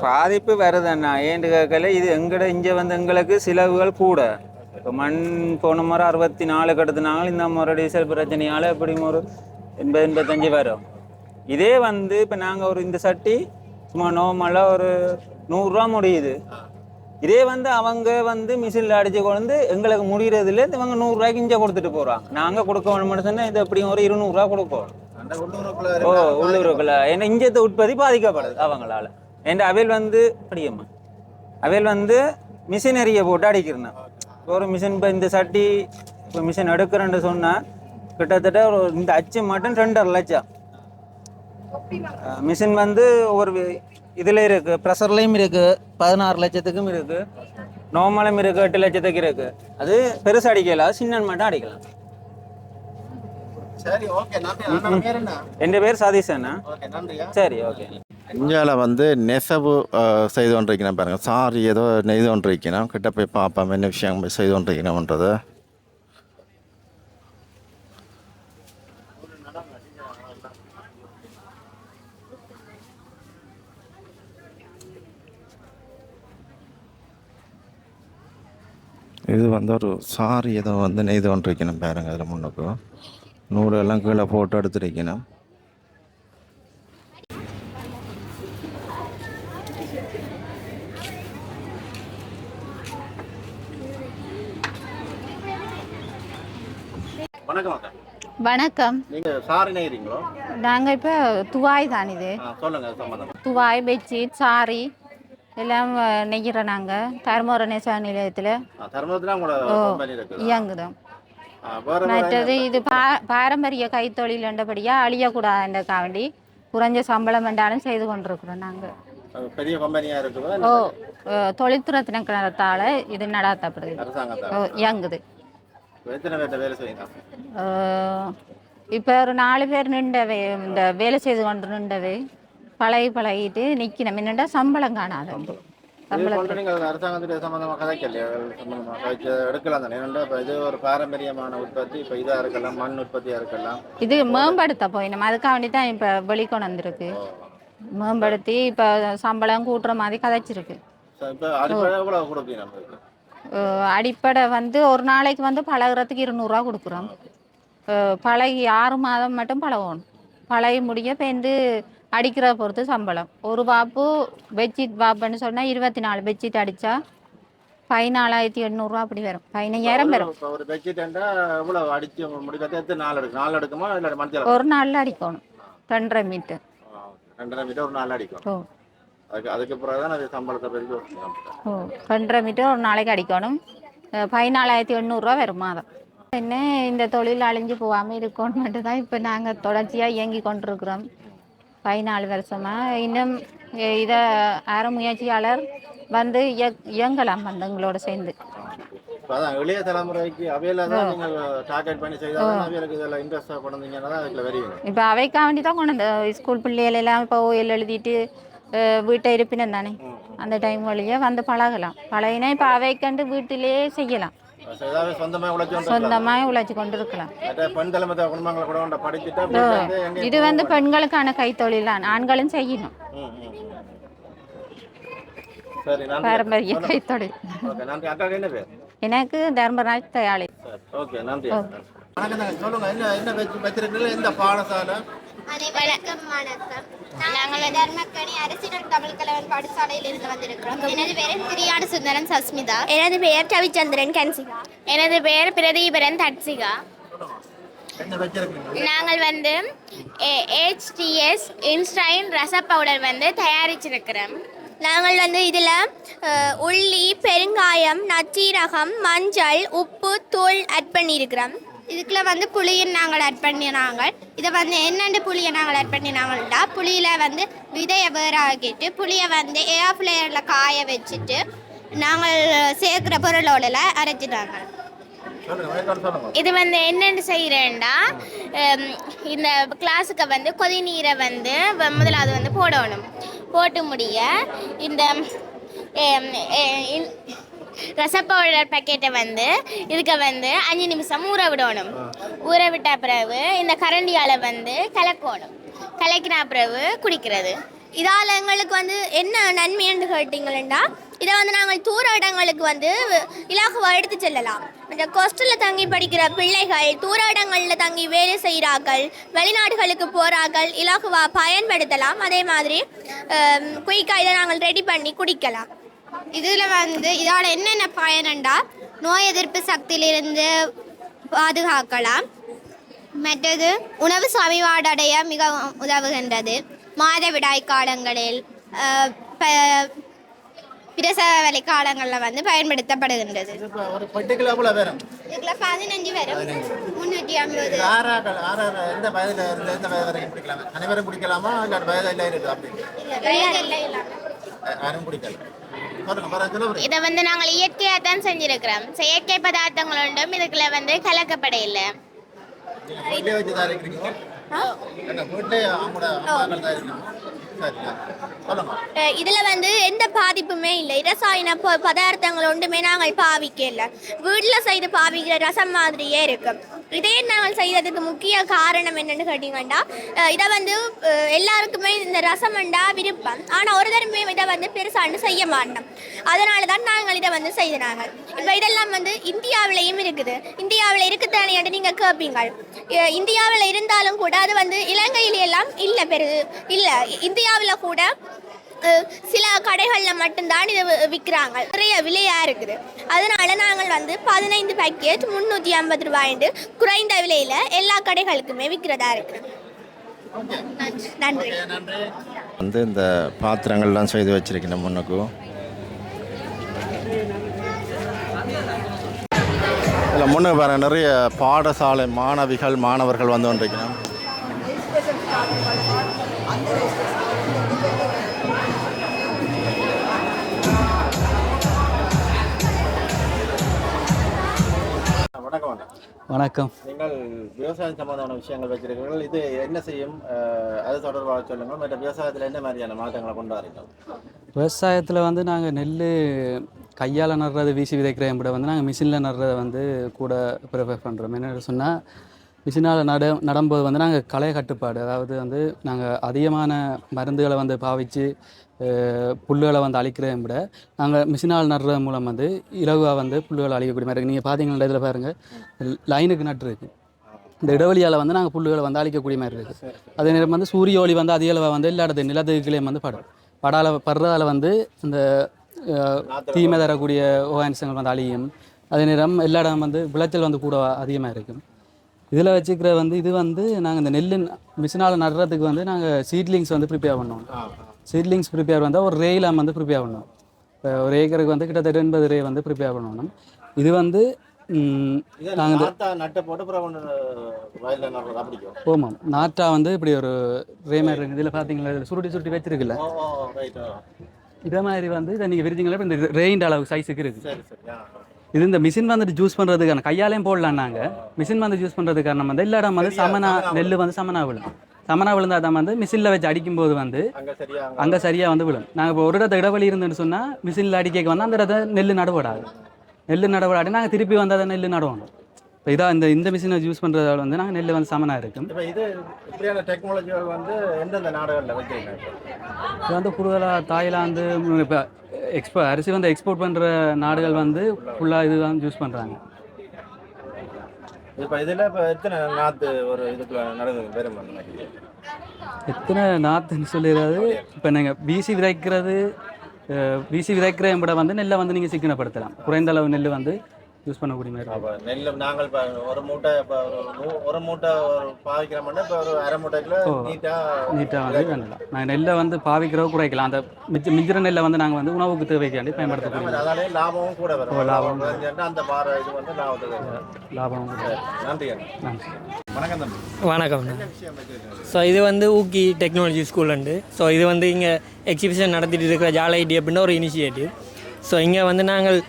பாதிப்பு வருதுண்ணா ஏன்னு கேட்கல இது இங்கே வந்து எங்களுக்கு செலவுகள் கூட. இப்போ மண் போன முறை 64 கட்டுனாங்க, இந்த முறை டீசல் பிரச்சனையால் எப்படி ஒரு 80-85 வரும். இதே வந்து இப்போ நாங்கள் ஒரு இந்த சட்டி சும்மா நார்மலாக ஒரு 100 ரூபா முடியுது. இதே வந்து அவங்க வந்து மிஷினில் அடித்து கொண்டு எங்களுக்கு முடிகிறதுல இவங்க 100 ரூபாய்க்கு இங்கே கொடுத்துட்டு போகிறாங்க. நாங்கள் கொடுக்க வேணும்னு சொன்னால் இது எப்படியும் ஒரு 200 ரூபா கொடுப்போம். உள்ளூருக்குள்ள ஏன்னா இஞ்சத்தை உற்பத்தி பாதிக்கப்படுது அவங்களால. ஏன்னா அவையில் வந்து அப்படியம்மா அவையில் வந்து மிஷினரியை போட்டு அடிக்கிறேன். ஒரு மிஷின் இப்போ இந்த சட்டி இப்போ மிஷின் எடுக்கிறேன்னு சொன்னால் கிட்டத்தட்ட ஒரு இந்த அச்சு மட்டும் 2.5 லட்சம். மிஷின் வந்து ஒரு இதில் இருக்குது, ப்ரெஷர்லேயும் இருக்குது, 16 லட்சத்துக்கும் இருக்குது, நார்மலும் இருக்குது, 8 லட்சத்துக்கு இருக்குது. அது பெருசு அடிக்கலாம், சின்ன மட்டும் அடிக்கலாம். என் பேர் சதீஷண்ணா. சரி ஓகே. இந்தியாவில் வந்து நெசவு செய்து கொண்டிருக்கிறேன் பாருங்க. சாரி ஏதோ நெய்து கொண்டிருக்கிறேன். கிட்ட போய் பார்ப்போம் என்ன விஷயம் செய்து கொண்டிருக்கிறோம்ன்றது. இது வந்து ஒரு சாரி ஏதோ வந்து நெய்து கொண்டிருக்கணும் பாருங்க. அதில் முன்னுக்கு நூலெல்லாம் கீழே போட்டு எடுத்துருக்கணும். வணக்கம் அக்கா. வணக்கம். நீங்க சாரி நெய்றீங்களோ? நாங்க இப்ப துவாய் தான் இது. சொல்லுங்க சம்பந்தம். துவாய், பெட்ஷீட், சாரி எல்லாம் நெய்கிறோம் நாங்க தர்மபுர நெசவு நிலையத்தில். இயங்குதோம். மற்றது இது பாரம்பரிய கைத்தொழில் என்றபடியா அழியக்கூடாதுன்றக்கா வேண்டி குறைஞ்ச சம்பளம் என்றாலும் செய்து கொண்டிருக்கிறோம் நாங்க. பெரிய கம்பெனியா இருக்குது. தொழில்துறை திணைக்களத்தால இது நடாத்தப்படுது, இயங்குது. இப்போ ஒரு 4 பேர் நின்றவே இந்த வேலை செய்து கொண்டு நின்றவே பழகிட்டு நிற்கணும். என்னென்னா சம்பளம் காணாது. அரசாங்கத்துடைய சம்பந்தமாக கதைக்கலையா? எடுக்கலாம் தானே. இது ஒரு பாரம்பரியமான உற்பத்தி. இப்போ இதாக இருக்கலாம், மண் உற்பத்தியாக இருக்கலாம். இது மேம்படுத்த போயிடும். அதுக்காக வேண்டி தான் இப்போ வெளிக்கொண்டு வந்திருக்கு. மேம்படுத்தி இப்போ சம்பளம் கூட்டுற மாதிரி கதைச்சிருக்கு. அடிப்படை வந்து ஒரு நாளைக்கு வந்து பழகிறதுக்கு 200 ரூபா கொடுக்குறோம். பழகி 6 மாதம் மட்டும் பழகணும். பழகி முடிய பேருந்து அடிக்கிற பொறுத்து சம்பளம். ஒரு பாப்பு பெட்ஷீட் பாப்புன்னு சொன்னால் 24 பெட்ஷீட் அடித்தா 14,800 ரூபா அப்படி வரும். 15,000 வரும். ஒரு பெட்ஷீட் எவ்வளோ அடிச்சு முடிக்கிறது? 4 எடுக்குமா? இல்லை ஒரு நாளில் அடிக்கணும். 2.5 மீட்டர். 2.5 மீட்டர் ஒரு நாள் அடிக்கணும். அதுக்கு பிறகு தான் அது சம்பளத்தை பெருக்கி 2.5 மீட்டர் ஒரு நாளைக்கு அடிக்கணும். 14,800 ரூபா வரும் மாதம். என்ன இந்த தொழில் அழிஞ்சு போகாமல் இருக்கணும் மட்டும் தான் இப்போ நாங்கள் தொடர்ச்சியாக இயங்கி கொண்டிருக்கிறோம் 14 வருஷமாக. இன்னும் இதை முயற்சியாளர் வந்து இயங்கலாம் வந்து எங்களோட சேர்ந்து. இளைய தலைமுறைக்கு அவையில தான் நீங்கள் டார்கெட் பண்ணி செய்தால் அவைகளுக்கு இதில் இன்ட்ரெஸ்டாக கொண்டீங்கன்னா தான் அதில் வருவீங்க. இப்போ அவைக்காக வேண்டி தான் கொண்டு ஸ்கூல் பிள்ளைகள் எல்லாம் இப்போ ஓஎல் எழுதிட்டு வீட்டை இருப்பினம் தானே, அந்த டைம் வழியாக வந்து பழகலாம். பழகினா இப்போ அவைக்கண்டு வீட்டிலே செய்யலாம். சொந்தமாக உழைச்சி கொண்டு இருக்கலாம். இது வந்து பெண்களுக்கான கைத்தொழில் தான், ஆண்களும் செய்யணும். பாரம்பரிய கைத்தொழில். எனக்கு தர்மராஜ் தயாளி. நாங்கள் தர்மக்கணி அரசினர் தமிழ் கலவன் பாடசாலையில் இருந்து வந்திருக்கிறோம். எனது பெயர் திரியான சுந்தரன் சஸ்மிதா. எனது பெயர் ரவிச்சந்திரன் கன்சிகா. எனது பெயர் பிரதீபரன் தட்சிகா. நாங்கள் வந்து HTS இன்ஸ்டைன் ரச பவுடர் வந்து தயாரிச்சிருக்கிறோம். நாங்கள் வந்து இதில் உள்ளி, பெருங்காயம், நச்சீரகம், மஞ்சள், உப்பு, தூள் ஆட் பண்ணியிருக்கிறோம். இதுக்குள்ள வந்து புளியை நாங்கள் ஆட் பண்ணினாங்க. இதை வந்து என்னென்ன புளியை நாங்கள் ஆட் பண்ணினாங்கள்டா, புளியில் வந்து விதையை வேற ஆக்கிட்டு புளியை வந்து ஏர் ஃப்ளேயரில் காய வச்சுட்டு நாங்கள் சேர்க்குற பொருளோட அரைச்சிட்டாங்க. இது வந்து என்னென்னு செய்கிறேன்டா இந்த கிளாஸுக்கு வந்து கொதிநீரை வந்து முதலாவது வந்து போடணும். போட்டு முடிய இந்த ரச பவுடர் பேக்கெட்டை வந்து இதுக்கு வந்து 5 நிமிஷம் ஊற விடணும். ஊற விட்ட பிறகு இந்த கரண்டியால் வந்து கலக்கணும். கலக்கின பிறகு குடிக்கிறது. இதால் எங்களுக்கு வந்து என்ன நன்மைன்னு கேட்டிங்கன்னா, இதை வந்து நாங்கள் தூர இடங்களுக்கு வந்து இலகுவாக எடுத்து செல்லலாம். இந்த ஹாஸ்டலில் தங்கி படிக்கிற பிள்ளைகள், தூர இடங்களில் தங்கி வேலை செய்கிறார்கள், வெளிநாடுகளுக்கு போகிறார்கள், இலகுவாக பயன்படுத்தலாம். அதே மாதிரி குயிக்காக இதை நாங்கள் ரெடி பண்ணி குடிக்கலாம். இதில் வந்து இதால் என்னென்ன பயனண்டா, நோய் எதிர்ப்பு சக்தியிலிருந்து பாதுகாக்கலாம். மற்றது உணவு சமிபாடடைய மிக உதவுகின்றது. மாதவிடாய் காலங்களில் பிரசவ வலி காலங்களில் வந்து பயன்படுத்தப்படுகின்றது. ஒரு பர்டிகுலர் வரும் இதில் 15 வரும், 350. எந்த வயதில் இருந்து எந்த வயது வரைக்கும் குடிக்கலாம்? அனைவரும் குடிக்கலாமா இல்லை வயதில் இருக்குது அப்படி யாரும் குடிக்கலாம்? இதை வந்து நாங்கள் இயற்கையாக தான் செஞ்சிருக்கிறோம். செயற்கை பதார்த்தங்கள் ஒன்றும் இதுக்குள்ள வந்து கலக்கப்பட இல்லை. இதுல வந்து எந்த பாதிப்புமே இல்லை. ரசாயன பதார்த்தங்கள் ஒன்றுமே நாங்கள் பாவிக்கல. வீட்டுல செய்து பாவிக்கிற ரசம் மாதிரியே இருக்கு. இதே நாங்கள் செய்யறதுக்கு முக்கிய காரணம் என்னன்னு கேட்டீங்கன்னா, இதை வந்து எல்லாருக்குமே இந்த ரசம்ண்டா விருப்பம். ஆனா ஒரு தடவை இதை வந்து பெருசாண்டு செய்ய மாட்டோம். அதனாலதான் நாங்கள் இதை வந்து செய்தாங்க. இப்ப இதெல்லாம் வந்து இந்தியாவிலையும் இருக்குது. இந்தியாவில் இருக்குதானே நீங்க கேட்பீங்க. இந்தியாவில் இருந்தாலும் கூட அது வந்து இலங்கையில எல்லாம் இல்லை. இந்தியாவில் கூட சில கடைகளில் மட்டும்தான் இதை விற்கிறாங்க. நிறைய விலையாக இருக்குது. அதனால நாங்கள் வந்து 15 பேக்கெட் 350 ரூபாய்ண்டு குறைந்த விலையில் எல்லா கடைகளுக்குமே விற்கிறதா இருக்கு. நன்றி. வந்து இந்த பாத்திரங்கள்லாம் செய்து வச்சிருக்கேன் முன்னுக்கு. இதில் முன்னுக்கு பாருங்க நிறைய பாடசாலை மாணவர்கள் வந்து கொண்டிருக்கணும். வணக்கம். நீங்கள் விவசாயம் சம்பந்தமான விஷயங்கள் வச்சிருக்கீர்கள். இது என்ன செய்யும், அது தொடர்பாக சொல்லுங்கள். மற்ற விவசாயத்தில் என்ன மாதிரியான மாற்றங்களை கொண்டு வரீங்க? விவசாயத்தில் வந்து நாங்கள் நெல் கையால் நடுறது, வீசி விதைக்கிறத விட வந்து நாங்கள் மிஷினில் நடுறதை வந்து கூட ப்ரிஃபர் பண்ணுறோம். என்ன சொன்னால், மிஷினால் நடும்போது வந்து நாங்கள் களை கட்டுப்பாடு, அதாவது வந்து நாங்கள் அதிகமான மருந்துகளை வந்து பாவித்து புல்லுகளை வந்து அழிக்கிறதை விட நாங்கள் மிஷினால் நடுறது மூலம் வந்து இலகுவாக வந்து புல்லுகளை அழிக்கக்கூடிய மாதிரி இருக்குது. நீங்கள் பார்த்தீங்கன்னா இதில் பாருங்கள், லைனுக்கு நட்டுருக்கு. இந்த இடைவெளியால் வந்து நாங்கள் புல்லுகளை வந்து அழிக்கக்கூடிய மாதிரி இருக்குது. அதே நேரம் வந்து சூரிய ஒளி வந்து அதிக அளவு வந்து எல்லா இடத்து நிலத்துக்குள்ளேயும் வந்து படுறதால் வந்து இந்த தீமை தரக்கூடிய ஓகானிசங்கள் வந்து அழியும். அதே நேரம் எல்லா இடம் வந்து விளைச்சல் வந்து கூட அதிகமாக இருக்கும். இதில் வச்சுக்கிற வந்து இது வந்து நாங்கள் இந்த நெல் மிஷினால் நடுறதுக்கு வந்து நாங்கள் சீட்லிங்ஸ் வந்து ப்ரிப்பேர் பண்ணுவோம். சீட்லிங்ஸ் ப்ரிப்பேர் வந்தால் ஒரு ரேலாம் வந்து ப்ரிப்பேர் பண்ணுவோம். இப்போ ஒரு ஏக்கருக்கு வந்து கிட்டத்தட்ட 80 ரே வந்து ப்ரிப்பேர் பண்ணணும். இது வந்து நாங்கள் ஆமாம், நாட்டா வந்து இப்படி ஒரு ரே மாதிரி இருக்குது. இதில் பார்த்தீங்களா, இதில் சுருட்டி வச்சிருக்குல்ல, இதே மாதிரி வந்து இதை நீங்கள் விரிச்சிங்களா இப்போ இந்த ரேண்ட் அளவு சைஸுக்கு இருக்குது. இது இந்த மிஷின் வந்துட்டு ஜூஸ் பண்ணுறதுக்கான கையாலையும் போடலாம். நாங்கள் மிஷின் வந்து ஜூஸ் பண்ணுறதுக்கான வந்து எல்லா இடம் வந்து நெல் வந்து சமனா விழுந்தால் தான் வந்து மிஷினில் வச்சு அடிக்கும்போது வந்து அங்கே சரியாக வந்து விழும். நாங்கள் இப்போ ஒரு இடத்த இடைவெளி இருந்துன்னு சொன்னால் மிஷினில் அடிக்க வந்து அந்த இடத்த நெல் நடவடாது நாங்கள் திருப்பி வந்து அதை நெல் நடுவோம். இப்போ இதான் இந்த மிஷினை யூஸ் பண்ணுறதால வந்து நாங்கள் நெல் வந்து சமனாக இருக்கும். இது இப்படியான டெக்னாலஜிகள் வந்து எந்தெந்த நாடுகளில் வைக்கிறீங்க? இது வந்து கூடுதலாக தாய்லாந்து, இப்போ அரிசி வந்து எக்ஸ்போர்ட் பண்ணுற நாடுகள் வந்து ஃபுல்லாக இது தான் யூஸ் பண்ணுறாங்க. இப்போ இதில் இப்போ எத்தனை நாற்று ஒரு இதுக்குள்ள நடக்குது வெறும் எத்தனை நாற்றுன்னு சொல்லிடுறது. இப்போ நீங்கள் வீசி விதைக்கிற விட வந்து நெல்லை வந்து நீங்கள் சிக்கனப்படுத்தலாம். குறைந்த அளவு நெல் வந்து யூஸ் பண்ணக்கூடிய மாதிரி. நெல் நாங்கள் இப்போ ஒரு மூட்டை பாவிக்கிறோம்னா இப்போ ஒரு அரை மூட்டைக்குள்ள நீட்டாக வந்து பண்ணலாம். நாங்கள் நெல்லை வந்து பாவிக்கிறவங்க குறைக்கலாம். அந்த மிஞ்சிற நெல்லை வந்து நாங்கள் வந்து உணவுக்கு தேவைக்காண்டி பயன்படுத்தக்கூடிய அதனாலே லாபமும் கூட வரும். லாபம் அந்த பாறை இது வந்து லாபமும் கூட. நன்றி. வணக்கம் தம்பி. வணக்கம். ஸோ இது வந்து ஊக்கி டெக்னாலஜி ஸ்கூலுண்டு. ஸோ இது வந்து இங்கே எக்ஸிபிஷன் நடத்திட்டு இருக்கிற ஜாலை ஐடி அப்படின்ற ஒரு இனிஷியேட்டிவ். ஸோ இங்கே வந்து நாங்கள்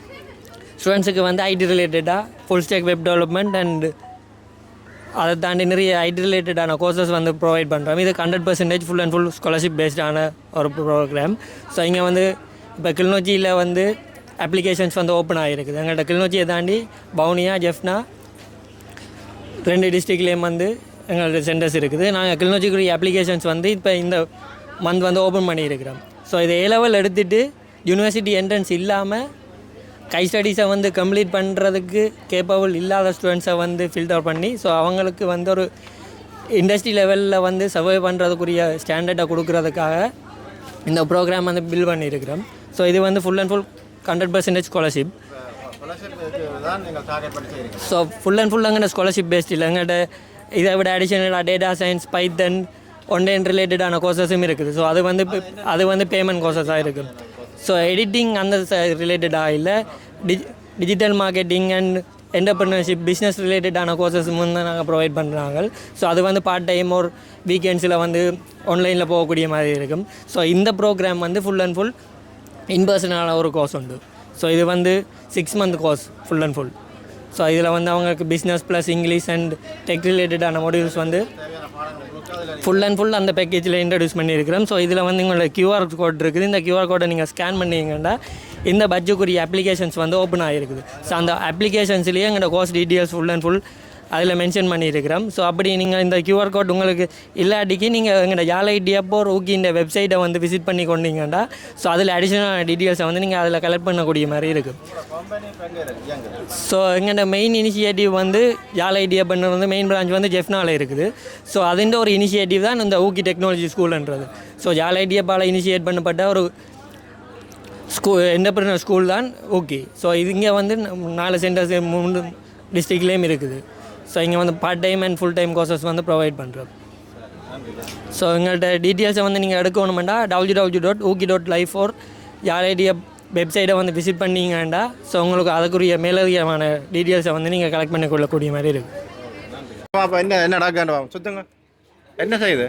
ஸ்டூடெண்ட்ஸுக்கு வந்து ஐடி ரிலேட்டடாக full stack web development and அதை தாண்டி நிறைய ஐடி ரிலேட்டடான கோர்சஸ் வந்து ப்ரொவைட் பண்ணுறோம். இது 100% ஃபுல் அண்ட் ஃபுல் ஸ்காலர்ஷிப் பேஸ்டான ஒரு ப்ரோக்ராம். ஸோ இங்கே வந்து இப்போ கிளிநொச்சியில் வந்து அப்ளிகேஷன்ஸ் வந்து ஓப்பன் ஆகிருக்குது. எங்கள்கிட்ட கிளிநொச்சியை தாண்டி பவுனியா, ஜெஃப்னா 2 டிஸ்ட்ரிக்ட்லேயும் வந்து எங்களோட சென்டர்ஸ் இருக்குது. நாங்கள் கிளிநொச்சிக்குரிய அப்ளிகேஷன்ஸ் வந்து இப்போ இந்த மந்த் வந்து ஓப்பன் பண்ணியிருக்கிறோம். ஸோ இதை A-level எடுத்துகிட்டு யூனிவர்சிட்டி என்ட்ரன்ஸ் இல்லாமல் கை ஸ்டடீஸை வந்து கம்ப்ளீட் பண்ணுறதுக்கு கேப்பபிள் இல்லாத ஸ்டூடெண்ட்ஸை வந்து ஃபில்டர் பண்ணி ஸோ அவங்களுக்கு வந்து ஒரு இண்டஸ்ட்ரி லெவலில் வந்து சர்வை பண்ணுறதுக்குரிய ஸ்டாண்டர்டை கொடுக்குறதுக்காக இந்த ப்ரோக்ராம் வந்து பில் பண்ணியிருக்கிறோம். ஸோ இது வந்து full and full 100% scholarship. So full and full அங்கே ஸ்காலர்ஷிப் பேஸ்ட் இல்லை. எங்கள்கிட்ட இதை விட அடிஷனலாக டேட்டா சயின்ஸ், பைத்தன், ஒன்லைன் ரிலேட்டடான கோர்சஸும் இருக்குது. ஸோ அது வந்து பேமெண்ட் கோர்சஸாக இருக்குது. ஸோ எடிட்டிங் அந்த ரிலேட்டடாக இல்லை, digital marketing and entrepreneurship, business ரிலேட்டடான கோர்சஸ் வந்து நாங்கள் ப்ரொவைட் பண்ணுறாங்க. ஸோ அது வந்து பார்ட் டைம் ஒரு வீக்கெண்ட்ஸில் வந்து ஆன்லைனில் போகக்கூடிய மாதிரி இருக்கும். ஸோ இந்த ப்ரோக்ராம் வந்து ஃபுல் அண்ட் ஃபுல் இன்பர்சனான ஒரு கோர்ஸ் உண்டு. ஸோ இது வந்து 6 month course full and full. So இதில் வந்து அவங்களுக்கு business plus English and tech ரிலேட்டடான மாடியூல்ஸ் வந்து ஃபுல் அண்ட் ஃபுல் அந்த பேக்கேஜில் இன்ட்ரடியூஸ் பண்ணியிருக்கிறோம். ஸோ இதில் வந்து உங்களோட QR கோட் இருக்குது. இந்த QR கோடை நீங்கள் ஸ்கேன் பண்ணிங்கன்னா இந்த பட்ஜெட்டுக்குரிய அப்ளிகேஷன்ஸ் வந்து ஓப்பன் ஆகிருக்குது. ஸோ அந்த அப்ளிகேஷன்ஸ்லேயே எங்களோட course details full and full அதில் மென்ஷன் பண்ணியிருக்கிறோம். ஸோ அப்படி நீங்கள் இந்த QR கோட் உங்களுக்கு இல்லாட்டிக்கு நீங்கள் எங்களோட யாழ் அப்போ ஊக்கி இந்த வெப்சைட்டை வந்து விசிட் பண்ணி கொண்டீங்கன்னா ஸோ அதில் அடிஷனல் டீட்டெயில்ஸை வந்து நீங்கள் அதில் கலெக்ட் பண்ணக்கூடிய மாதிரி இருக்குது. ஸோ எங்களோட மெயின் இனிஷியேட்டிவ் வந்து யாழ் அப்போ வந்து மெயின் பிரான்ச் வந்து ஜெஃப்னாவில் இருக்குது. ஸோ அதிൻ്റെ ஒரு இனிஷியேட்டிவ் தான் இந்த ஊக்கி டெக்னாலஜி ஸ்கூல்ன்றது. ஸோ யாழ் அப்பால் இனிஷியேட் பண்ணப்பட்ட ஒரு என்டர்பிரினர் ஸ்கூல் தான் ஓகே. ஸோ இது இங்கே வந்து 4 சென்டர்ஸ் 3 டிஸ்ட்ரிக்ட்லேயும் இருக்குது. ஸோ இங்கே வந்து part time and full time courses வந்து ப்ரொவைட் பண்ணுறோம். ஸோ எங்கள்கிட்ட டீட்டெயில்ஸை வந்து நீங்கள் எடுக்கணுமெண்டா www.ooki.life or யாழ் வெப்சைட்டை வந்து விசிட் பண்ணிங்கண்டா ஸோ உங்களுக்கு அதுக்குரிய மேலதிகமான டீட்டெயில்ஸை வந்து நீங்கள் கலெக்ட் பண்ணி கொள்ளக்கூடிய மாதிரி இருக்குது. அப்போ என்ன டாக்காண்டா சுத்துங்க என்ன செய்யுது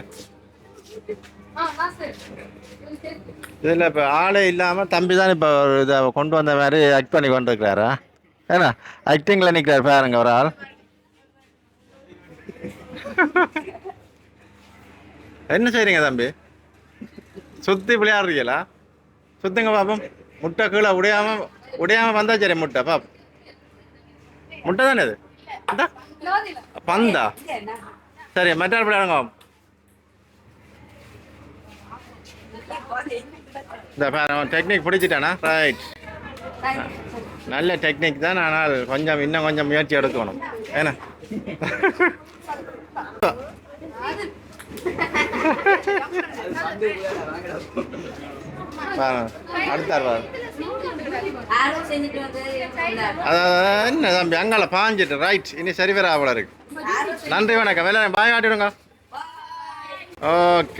இதில் இப்போ ஆளே இல்லாமல் தம்பி தான் இப்போ ஒரு இதை கொண்டு வந்த மாதிரி ஆக்ட் பண்ணி கொண்டு இருக்கிறாரா? ஏன்னா ஆக்டிங்கில் நிற்கிறார் பாருங்க ஒரு ஆள். என்ன செய்றீங்க தம்பி? சுற்றி விளையாடுறீங்களா? சுத்துங்க பாப்போம். முட்டை கீழே உடையாம வந்தா சரி. முட்டை பாப்போம். முட்டை தானே இது? பந்தா சரி மற்ற விளையாடுங்க. இந்த டெக்னிக் பிடிச்சிட்டானா? ரைட், நல்ல டெக்னிக் தான். ஆனால் இன்னும் கொஞ்சம் முயற்சி எடுக்கணும். ஏன்னா அடுத்தார் என்ன தம்பி அங்கால பாஞ்சிட்டு. ரைட், இனி சரி வர அவ்வளோ இருக்கு. நன்றி, வணக்கம். வேலை பாய் காட்டிவிடுங்க. ஓகே.